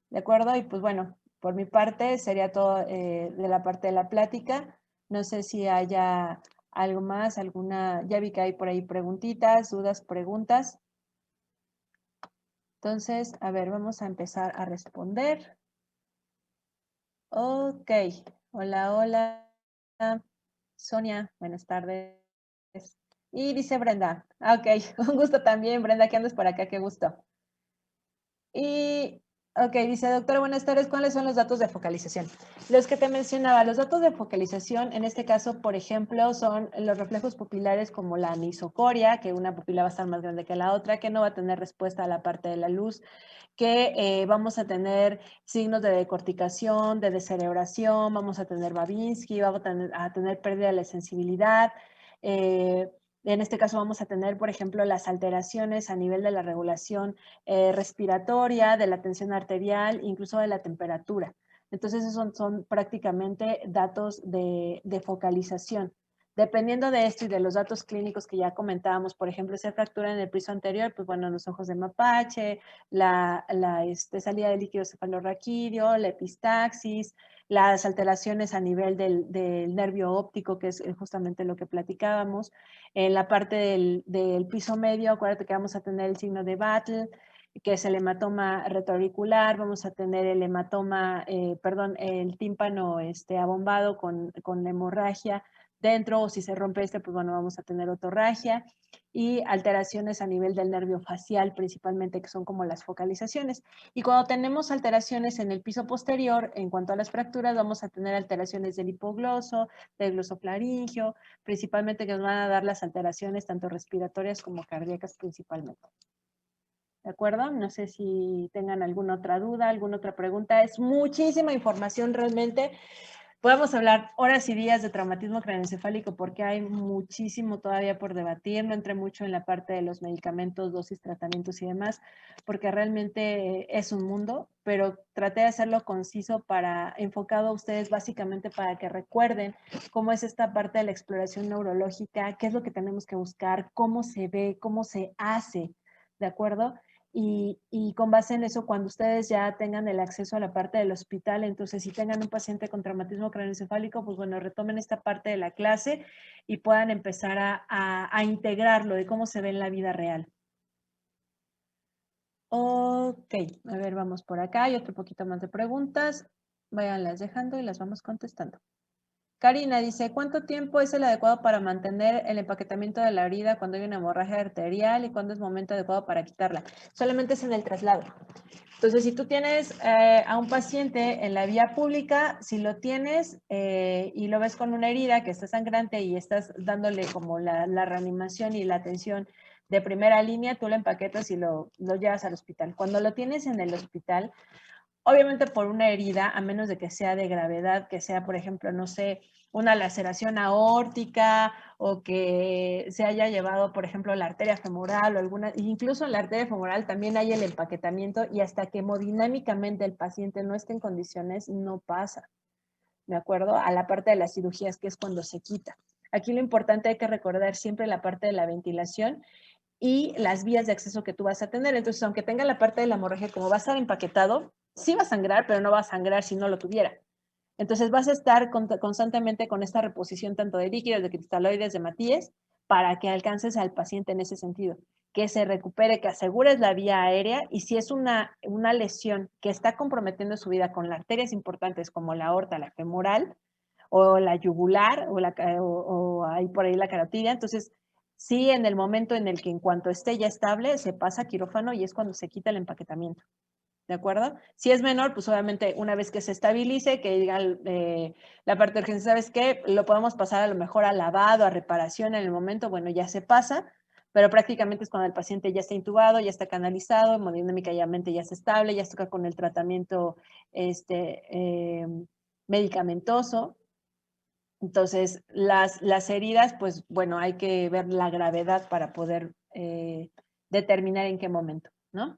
¿De acuerdo? Y pues bueno, por mi parte sería todo de la parte de la plática. No sé si haya algo más, ya vi que hay por ahí preguntitas, dudas, preguntas. Entonces, a ver, vamos a empezar a responder. Ok, hola, hola. Sonia, buenas tardes. Y dice Brenda, ok, un gusto también, Brenda, que andes por acá, qué gusto. Y, ok, dice, doctora, buenas tardes, ¿cuáles son los datos de focalización? Los que te mencionaba, los datos de focalización, en este caso, por ejemplo, son los reflejos pupilares como la anisocoria, que una pupila va a estar más grande que la otra, que no va a tener respuesta a la parte de la luz, que vamos a tener signos de decorticación, de descerebración, vamos a tener Babinski, vamos a tener pérdida de la sensibilidad, en este caso vamos a tener, por ejemplo, las alteraciones a nivel de la regulación respiratoria, de la tensión arterial, incluso de la temperatura. Entonces, esos son prácticamente datos de focalización. Dependiendo de esto y de los datos clínicos que ya comentábamos, por ejemplo, esa fractura en el piso anterior, pues bueno, los ojos de mapache, la salida de líquido cefalorraquídeo, la epistaxis, las alteraciones a nivel del nervio óptico, que es justamente lo que platicábamos. En la parte del piso medio, acuérdate que vamos a tener el signo de Battle, que es el hematoma retroauricular, vamos a tener el hematoma, el tímpano abombado con hemorragia dentro, o si se rompe pues bueno, vamos a tener otorragia, y alteraciones a nivel del nervio facial principalmente, que son como las focalizaciones. Y cuando tenemos alteraciones en el piso posterior, en cuanto a las fracturas, vamos a tener alteraciones del hipogloso, del glosoflaringio, principalmente que nos van a dar las alteraciones tanto respiratorias como cardíacas principalmente. ¿De acuerdo? No sé si tengan alguna otra duda, alguna otra pregunta. Es muchísima información realmente. Podemos hablar horas y días de traumatismo craneoencefálico porque hay muchísimo todavía por debatir. No entré mucho en la parte de los medicamentos, dosis, tratamientos y demás, porque realmente es un mundo, pero traté de hacerlo conciso enfocado a ustedes básicamente para que recuerden cómo es esta parte de la exploración neurológica, qué es lo que tenemos que buscar, cómo se ve, cómo se hace, ¿de acuerdo? Y con base en eso, cuando ustedes ya tengan el acceso a la parte del hospital, entonces si tengan un paciente con traumatismo craneoencefálico, pues bueno, retomen esta parte de la clase y puedan empezar a integrarlo de cómo se ve en la vida real. Ok, a ver, vamos por acá. Hay otro poquito más de preguntas. Váyanlas dejando y las vamos contestando. Karina dice, ¿cuánto tiempo es el adecuado para mantener el empaquetamiento de la herida cuando hay una hemorragia arterial y cuándo es momento adecuado para quitarla? Solamente es en el traslado. Entonces, si tú tienes a un paciente en la vía pública, si lo tienes y lo ves con una herida que está sangrante y estás dándole como la reanimación y la atención de primera línea, tú lo empaquetas y lo llevas al hospital. Cuando lo tienes en el hospital, obviamente por una herida, a menos de que sea de gravedad, que sea, por ejemplo, no sé, una laceración aórtica o que se haya llevado, por ejemplo, la arteria femoral o alguna, incluso en la arteria femoral también hay el empaquetamiento y hasta que hemodinámicamente el paciente no esté en condiciones, no pasa, ¿de acuerdo? A la parte de las cirugías, que es cuando se quita. Aquí lo importante hay que recordar siempre la parte de la ventilación y las vías de acceso que tú vas a tener. Entonces, aunque tenga la parte de la hemorragia, como va a estar empaquetado, sí va a sangrar, pero no va a sangrar si no lo tuviera. Entonces, vas a estar constantemente con esta reposición tanto de líquidos, de cristaloides, de matíes, para que alcances al paciente en ese sentido, que se recupere, que asegures la vía aérea y si es una lesión que está comprometiendo su vida con las arterias importantes como la aorta, la femoral o la yugular o ahí por ahí la carotidia, entonces sí, en el momento en el que en cuanto esté ya estable, se pasa a quirófano y es cuando se quita el empaquetamiento. ¿De acuerdo? Si es menor, pues obviamente una vez que se estabilice, que diga la parte de urgencia, ¿sabes qué? Lo podemos pasar a lo mejor a lavado, a reparación en el momento, bueno, ya se pasa, pero prácticamente es cuando el paciente ya está intubado, ya está canalizado, hemodinámicamente ya está estable, ya está con el tratamiento medicamentoso. Entonces, las heridas, pues bueno, hay que ver la gravedad para poder determinar en qué momento, ¿no?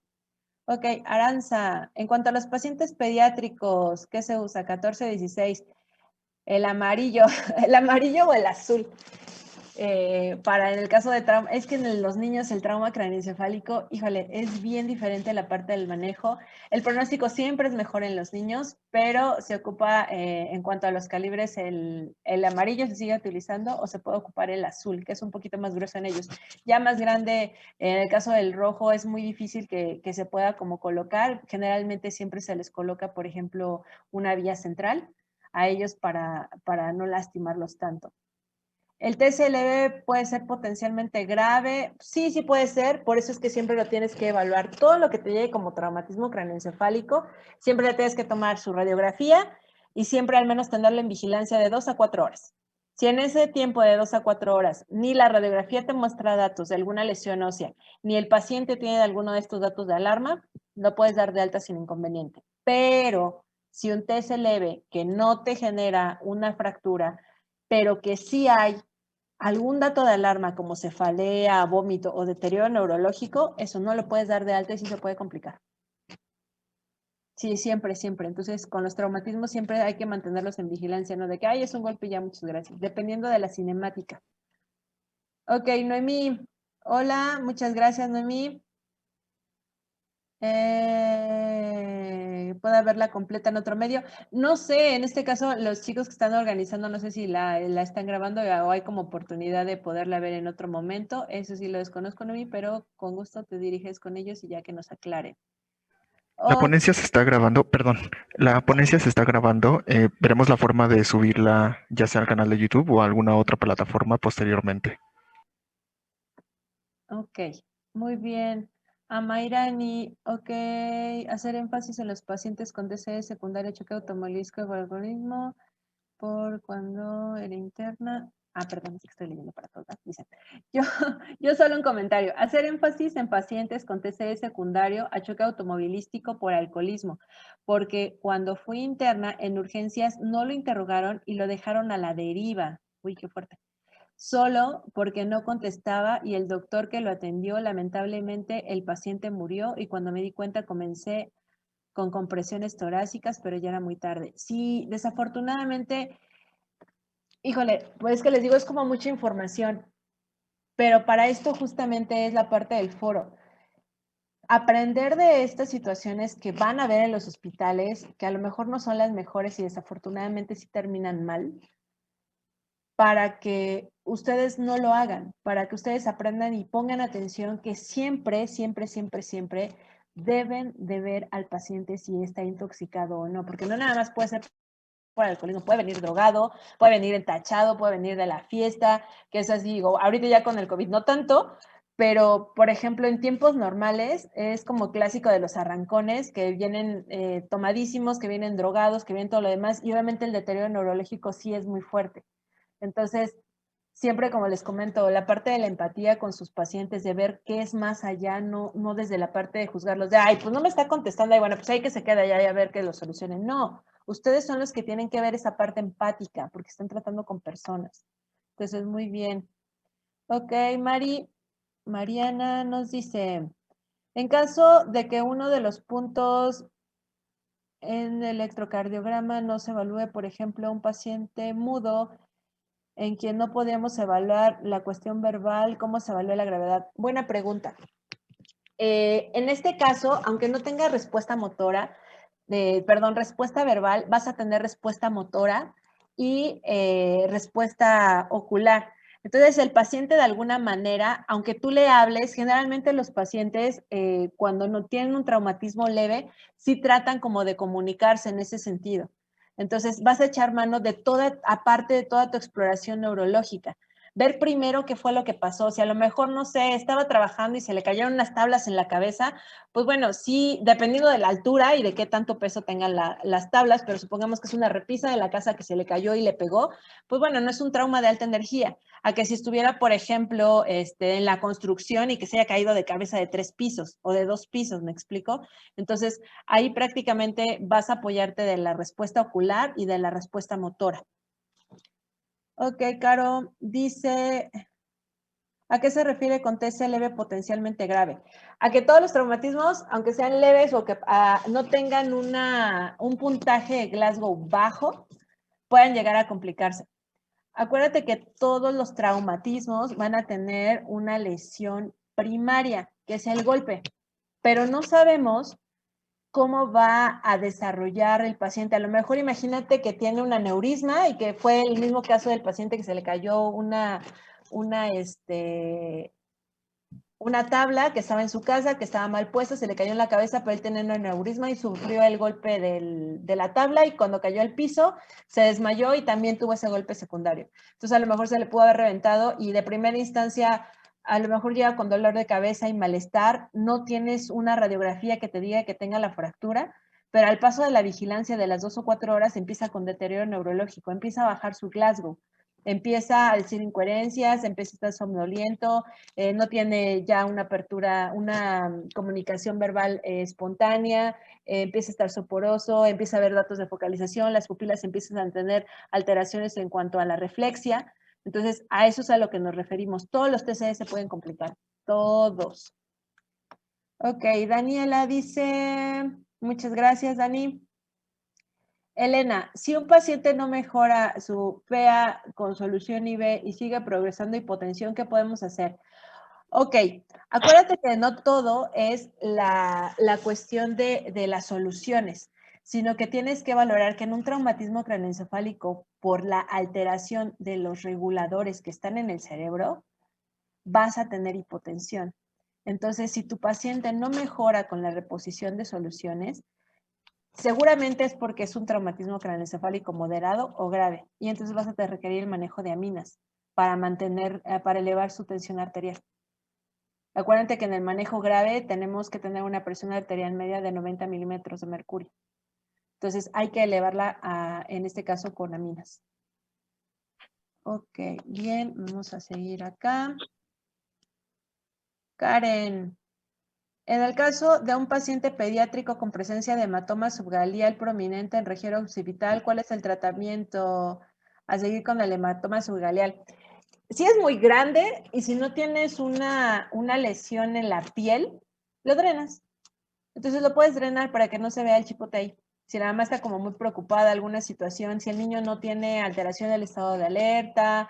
Ok, Aranza, en cuanto a los pacientes pediátricos, ¿qué se usa? 14, 16, el amarillo, el amarillo o el azul. Para en el caso de trauma, es que en los niños el trauma craneoencefálico, híjole, es bien diferente la parte del manejo. El pronóstico siempre es mejor en los niños, pero se ocupa en cuanto a los calibres, el amarillo se sigue utilizando o se puede ocupar el azul, que es un poquito más grueso en ellos. Ya más grande, en el caso del rojo, es muy difícil que se pueda como colocar. Generalmente siempre se les coloca, por ejemplo, una vía central a ellos para no lastimarlos tanto. ¿El TSLB puede ser potencialmente grave? Sí, sí puede ser, por eso es que siempre lo tienes que evaluar. Todo lo que te llegue como traumatismo craneoencefálico, siempre le tienes que tomar su radiografía y siempre al menos tenerlo en vigilancia de 2 a 4 horas. Si en ese tiempo de 2 a 4 horas ni la radiografía te muestra datos de alguna lesión ósea, ni el paciente tiene alguno de estos datos de alarma, lo puedes dar de alta sin inconveniente. Pero si un TSLB que no te genera una fractura, pero que sí hay algún dato de alarma como cefalea, vómito o deterioro neurológico, eso no lo puedes dar de alta y sí se puede complicar. Sí, siempre, siempre. Entonces, con los traumatismos siempre hay que mantenerlos en vigilancia, ¿no? De que, ay, es un golpe ya, muchas gracias. Dependiendo de la cinemática. Ok, Noemí. Hola, muchas gracias, Noemí. pueda verla completa en otro medio. No sé, en este caso, los chicos que están organizando, no sé si la están grabando o hay como oportunidad de poderla ver en otro momento. Eso sí lo desconozco, Noemí, pero con gusto te diriges con ellos y ya que nos aclaren. La Oh, ponencia se está grabando, perdón, la ponencia se está grabando. Veremos la forma de subirla ya sea al canal de YouTube o a alguna otra plataforma posteriormente. ok, muy bien. Amairani, ok, hacer énfasis en los pacientes con DCE secundario, choque automovilístico por algoritmo, por cuando era interna. Ah, perdón, es que estoy leyendo para todas. Dicen, yo, yo solo un comentario. Hacer énfasis en pacientes con TCE secundario a choque automovilístico por alcoholismo, porque cuando fui interna en urgencias no lo interrogaron y lo dejaron a la deriva. Uy, qué fuerte. Solo porque no contestaba y el doctor que lo atendió, lamentablemente, el paciente murió y cuando me di cuenta comencé con compresiones torácicas, pero ya era muy tarde. Sí, desafortunadamente, híjole, pues que les digo, es como mucha información, pero para esto justamente es la parte del foro. Aprender de estas situaciones que van a haber en los hospitales, que a lo mejor no son las mejores y desafortunadamente sí terminan mal, para que ustedes no lo hagan, para que ustedes aprendan y pongan atención que siempre, siempre, siempre, siempre deben de ver al paciente si está intoxicado o no, porque no nada más puede ser por alcoholismo, puede venir drogado, puede venir entachado, puede venir de la fiesta, que es así, digo, ahorita ya con el COVID no tanto, pero por ejemplo en tiempos normales es como clásico de los arrancones que vienen tomadísimos, que vienen drogados, que vienen todo lo demás y obviamente el deterioro neurológico sí es muy fuerte. Entonces, siempre como les comento, la parte de la empatía con sus pacientes, de ver qué es más allá, no desde la parte de juzgarlos, de, ay, pues no me está contestando, y bueno, pues hay que se quede allá y a ver que lo solucionen. No, ustedes son los que tienen que ver esa parte empática, porque están tratando con personas. Entonces, muy bien. Ok, Mariana nos dice, en caso de que uno de los puntos en el electrocardiograma no se evalúe, por ejemplo, un paciente mudo, en quien no podemos evaluar la cuestión verbal, ¿cómo se evalúa la gravedad? Buena pregunta. En este caso, aunque no tenga respuesta motora, respuesta verbal, vas a tener respuesta motora y respuesta ocular. Entonces, el paciente de alguna manera, aunque tú le hables, generalmente los pacientes cuando no tienen un traumatismo leve, sí tratan como de comunicarse en ese sentido. Entonces, vas a echar mano de toda, aparte de toda tu exploración neurológica. Ver primero qué fue lo que pasó. Si a lo mejor, no sé, estaba trabajando y se le cayeron unas tablas en la cabeza, pues bueno, sí, dependiendo de la altura y de qué tanto peso tengan las tablas, pero supongamos que es una repisa de la casa que se le cayó y le pegó, pues bueno, no es un trauma de alta energía. A que si estuviera, por ejemplo, en la construcción y que se haya caído de cabeza de 3 pisos o de 2 pisos, ¿me explico? Entonces, ahí prácticamente vas a apoyarte de la respuesta ocular y de la respuesta motora. Ok, Caro, dice, ¿a qué se refiere con TC leve potencialmente grave? A que todos los traumatismos, aunque sean leves o que no tengan un puntaje de Glasgow bajo, puedan llegar a complicarse. Acuérdate que todos los traumatismos van a tener una lesión primaria, que es el golpe, pero no sabemos cómo va a desarrollar el paciente. A lo mejor imagínate que tiene un aneurisma y que fue el mismo caso del paciente que se le cayó una tabla que estaba en su casa, que estaba mal puesta, se le cayó en la cabeza, pero él tenía un aneurisma y sufrió el golpe de la tabla y cuando cayó al piso se desmayó y también tuvo ese golpe secundario. Entonces a lo mejor se le pudo haber reventado y de primera instancia a lo mejor llega con dolor de cabeza y malestar, no tienes una radiografía que te diga que tenga la fractura, pero al paso de la vigilancia de las 2 o 4 horas empieza con deterioro neurológico, empieza a bajar su Glasgow, empieza a decir incoherencias, empieza a estar somnoliento, no tiene ya una apertura, una comunicación verbal espontánea, empieza a estar soporoso, empieza a ver datos de focalización, las pupilas empiezan a tener alteraciones en cuanto a la reflexia. Entonces, a eso es a lo que nos referimos. Todos los TCE se pueden complicar, todos. Ok, Daniela dice, muchas gracias, Dani. Elena, si un paciente no mejora su PA con solución IV y sigue progresando hipotensión, ¿qué podemos hacer? Ok, acuérdate que no todo es la cuestión de las soluciones, sino que tienes que valorar que en un traumatismo craneoencefálico, por la alteración de los reguladores que están en el cerebro, vas a tener hipotensión. Entonces, si tu paciente no mejora con la reposición de soluciones, seguramente es porque es un traumatismo craneoencefálico moderado o grave, y entonces vas a requerir el manejo de aminas para para elevar su tensión arterial. Acuérdate que en el manejo grave tenemos que tener una presión arterial media de 90 milímetros de mercurio. Entonces hay que elevarla en este caso con aminas. Ok, bien, vamos a seguir acá. Karen, en el caso de un paciente pediátrico con presencia de hematoma subgalial prominente en región occipital, ¿cuál es el tratamiento a seguir con el hematoma subgalial? Si es muy grande y si no tienes una lesión en la piel, lo drenas. Entonces lo puedes drenar para que no se vea el chipote ahí. Si la mamá está como muy preocupada de alguna situación, si el niño no tiene alteración del estado de alerta,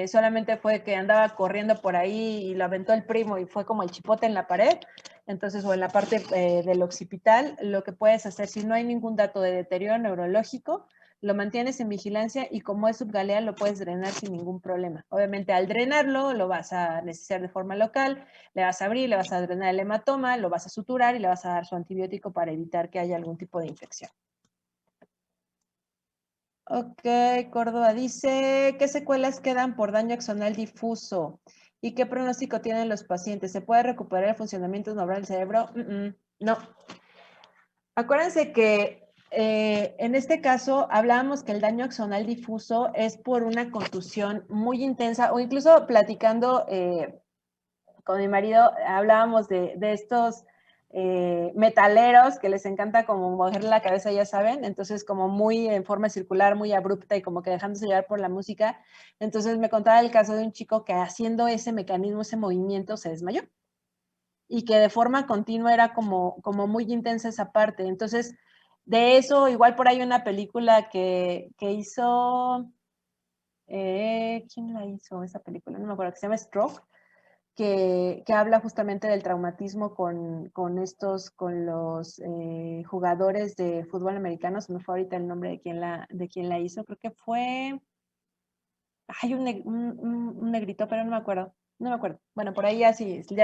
solamente fue que andaba corriendo por ahí y lo aventó el primo y fue como el chipote en la pared, entonces, o en la parte del occipital, lo que puedes hacer, si no hay ningún dato de deterioro neurológico, lo mantienes en vigilancia y como es subgaleal lo puedes drenar sin ningún problema. Obviamente al drenarlo lo vas a necesitar de forma local, le vas a abrir, le vas a drenar el hematoma, lo vas a suturar y le vas a dar su antibiótico para evitar que haya algún tipo de infección. Ok, Córdoba dice, ¿qué secuelas quedan por daño axonal difuso? ¿Y qué pronóstico tienen los pacientes? ¿Se puede recuperar el funcionamiento normal del cerebro? No. Acuérdense que en este caso hablábamos que el daño axonal difuso es por una contusión muy intensa o incluso platicando con mi marido hablábamos de estos metaleros que les encanta como moverle la cabeza, ya saben, entonces como muy en forma circular, muy abrupta y como que dejándose llevar por la música. Entonces me contaba el caso de un chico que haciendo ese mecanismo, ese movimiento, se desmayó y que de forma continua era como muy intensa esa parte. Entonces, de eso, igual por ahí una película que hizo, ¿quién la hizo esa película? No me acuerdo, que se llama Stroke, que habla justamente del traumatismo con los jugadores de fútbol americano. Se me fue ahorita el nombre de quién la hizo. Creo que fue, hay un negrito, pero no me acuerdo. No me acuerdo. Bueno, por ahí ya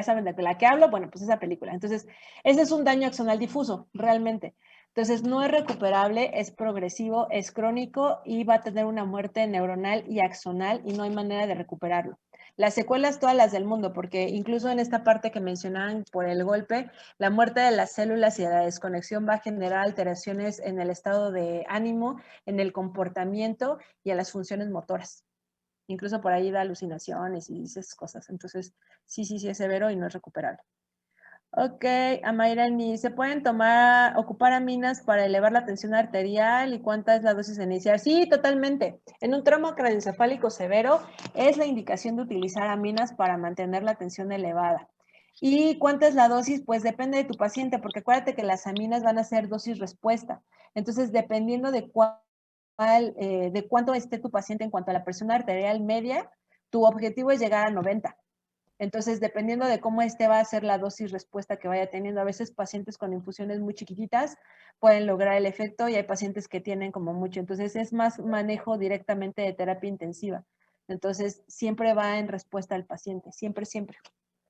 saben de la que hablo. Bueno, pues esa película. Entonces, ese es un daño axonal difuso, realmente. Entonces, no es recuperable, es progresivo, es crónico y va a tener una muerte neuronal y axonal y no hay manera de recuperarlo. Las secuelas, todas las del mundo, porque incluso en esta parte que mencionaban por el golpe, la muerte de las células y de la desconexión va a generar alteraciones en el estado de ánimo, en el comportamiento y en las funciones motoras. Incluso por ahí da alucinaciones y esas cosas. Entonces, sí es severo y no es recuperable. Ok, Amairani, ¿se pueden ocupar aminas para elevar la tensión arterial y cuánta es la dosis inicial? Sí, totalmente. En un trauma craneoencefálico severo es la indicación de utilizar aminas para mantener la tensión elevada. ¿Y cuánta es la dosis? Pues depende de tu paciente, porque acuérdate que las aminas van a ser dosis respuesta. Entonces, dependiendo de cuánto esté tu paciente en cuanto a la presión arterial media, tu objetivo es llegar a 90. Entonces, dependiendo de cómo va a ser la dosis respuesta que vaya teniendo. A veces pacientes con infusiones muy chiquititas pueden lograr el efecto y hay pacientes que tienen como mucho. Entonces, es más manejo directamente de terapia intensiva. Entonces, siempre va en respuesta al paciente, siempre.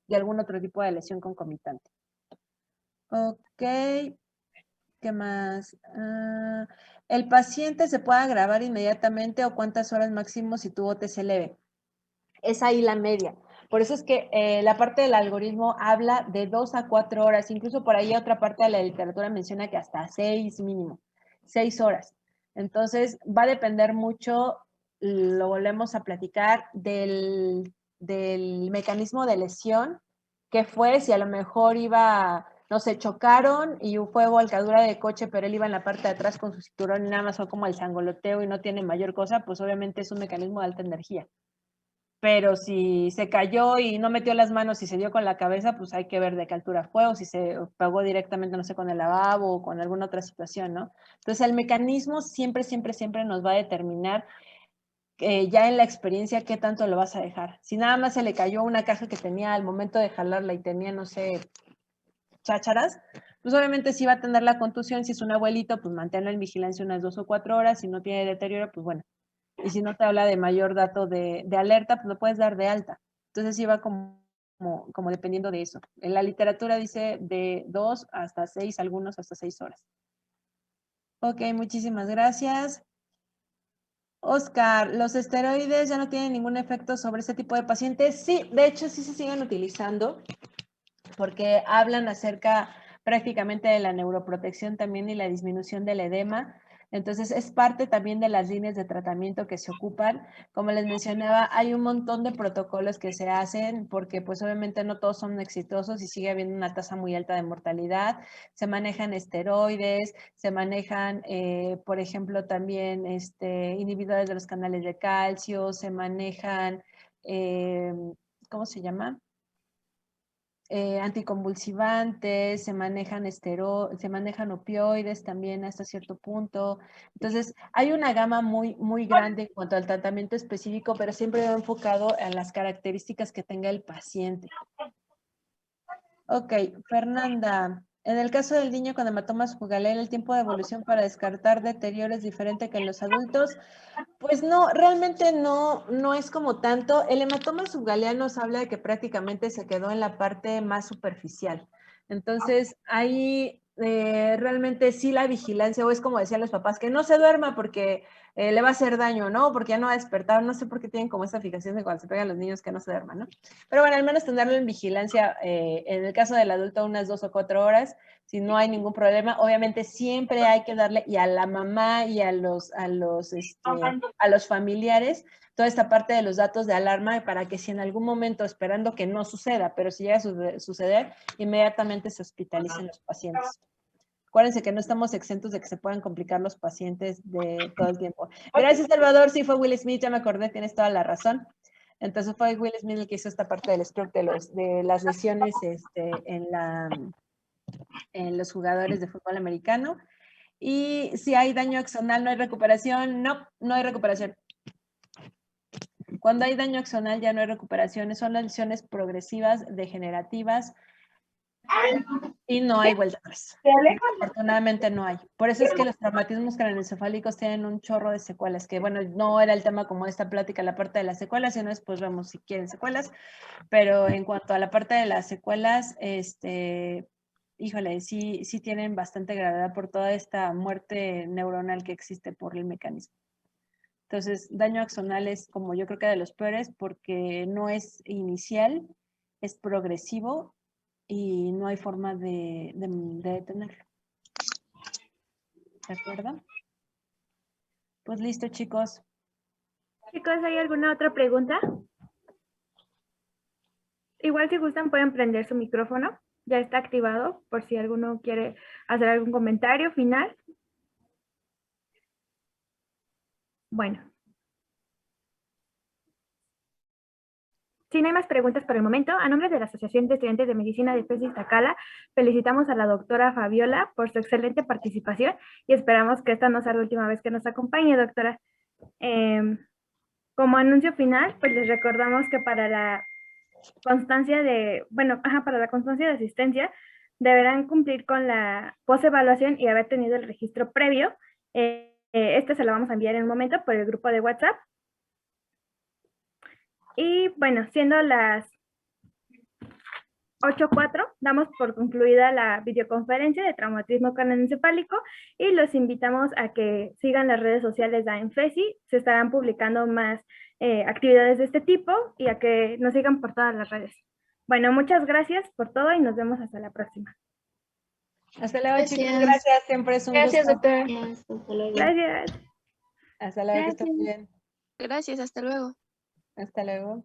Y algún otro tipo de lesión concomitante. Ok, ¿qué más? ¿El paciente se puede agravar inmediatamente o cuántas horas máximo si tu OTC leve? Es ahí la media. Por eso es que la parte del algoritmo habla de 2 a 4 horas. Incluso por ahí otra parte de la literatura menciona que hasta 6 mínimo, 6 horas. Entonces va a depender mucho, lo volvemos a platicar, del mecanismo de lesión que fue, si a lo mejor no sé, chocaron y fue volcadura de coche, pero él iba en la parte de atrás con su cinturón y nada más fue como el sangoloteo y no tiene mayor cosa, pues obviamente es un mecanismo de alta energía. Pero si se cayó y no metió las manos y se dio con la cabeza, pues hay que ver de qué altura fue o si se pegó directamente, no sé, con el lavabo o con alguna otra situación, ¿no? Entonces el mecanismo siempre nos va a determinar ya en la experiencia, ¿qué tanto lo vas a dejar? Si nada más se le cayó una caja que tenía al momento de jalarla y tenía, no sé, chácharas, pues obviamente sí va a tener la contusión. Si es un abuelito, pues manténlo en vigilancia unas 2 o 4 horas. Si no tiene deterioro, pues bueno. Y si no te habla de mayor dato de alerta, pues lo puedes dar de alta. Entonces sí va como dependiendo de eso. En la literatura dice de 2 hasta 6, algunos hasta 6 horas. Ok, muchísimas gracias. Oscar, ¿los esteroides ya no tienen ningún efecto sobre ese tipo de pacientes? Sí, de hecho sí se siguen utilizando porque hablan acerca prácticamente de la neuroprotección también y la disminución del edema. Entonces es parte también de las líneas de tratamiento que se ocupan. Como les mencionaba, hay un montón de protocolos que se hacen porque pues obviamente no todos son exitosos y sigue habiendo una tasa muy alta de mortalidad. Se manejan esteroides, se manejan, por ejemplo, también inhibidores de los canales de calcio, se manejan, ¿cómo se llama? Anticonvulsivantes, se manejan opioides también hasta cierto punto. Entonces, hay una gama muy, muy grande en cuanto al tratamiento específico, pero siempre va enfocado en las características que tenga el paciente. Ok, Fernanda. En el caso del niño con hematomas Fugalen, el tiempo de evolución para descartar deterioro es diferente que en los adultos. Pues no, realmente no es como tanto. El hematoma subgaleano nos habla de que prácticamente se quedó en la parte más superficial. Entonces, ahí realmente sí la vigilancia, o es como decían los papás, que no se duerma porque le va a hacer daño, ¿no? Porque ya no va a despertar. No sé por qué tienen como esta fijación de cuando se pegan los niños que no se duerman, ¿no? Pero bueno, al menos tenerlo en vigilancia, en el caso del adulto, unas 2 o 4 horas, si no hay ningún problema. Obviamente siempre hay que darle, y a la mamá y a los familiares, toda esta parte de los datos de alarma para que si en algún momento, esperando que no suceda, pero si llega a suceder, inmediatamente se hospitalicen los pacientes. Acuérdense que no estamos exentos de que se puedan complicar los pacientes de todo el tiempo. Gracias, Salvador. Sí, fue Will Smith, ya me acordé, tienes toda la razón. Entonces fue Will Smith el que hizo esta parte del stroke de las lesiones en los jugadores de fútbol americano. Y si hay daño axonal, ¿no hay recuperación? No, no hay recuperación. Cuando hay daño axonal ya no hay recuperación, son lesiones progresivas, degenerativas, y no hay vuelta atrás. Afortunadamente no hay. Por eso es que los traumatismos craneoencefálicos tienen un chorro de secuelas, que bueno, no era el tema como esta plática, la parte de las secuelas, y después vemos si quieren secuelas, pero en cuanto a la parte de las secuelas, híjole, sí tienen bastante gravedad por toda esta muerte neuronal que existe por el mecanismo. Entonces, daño axonal es como yo creo que de los peores porque no es inicial, es progresivo y no hay forma de detenerlo. ¿De acuerdo? Pues listo, chicos. Chicos, ¿hay alguna otra pregunta? Igual si gustan pueden prender su micrófono. Ya está activado por si alguno quiere hacer algún comentario final. Bueno. Si no hay más preguntas por el momento, a nombre de la Asociación de Estudiantes de Medicina de FES Iztacala, felicitamos a la doctora Fabiola por su excelente participación y esperamos que esta no sea la última vez que nos acompañe, doctora. Como anuncio final, pues les recordamos que para la constancia para la constancia de asistencia, deberán cumplir con la postevaluación y haber tenido el registro previo. Este se lo vamos a enviar en un momento por el grupo de WhatsApp. Y bueno, siendo las 8:04, damos por concluida la videoconferencia de traumatismo craneoencefálico y los invitamos a que sigan las redes sociales de AENFESI. Se estarán publicando más actividades de este tipo y a que nos sigan por todas las redes. Bueno, muchas gracias por todo y nos vemos hasta la próxima. Hasta luego, chicos. Gracias, siempre es un gusto. Gracias, doctora. Hasta luego. Gracias. Hasta luego, que estén bien. Gracias, hasta luego. Hasta luego.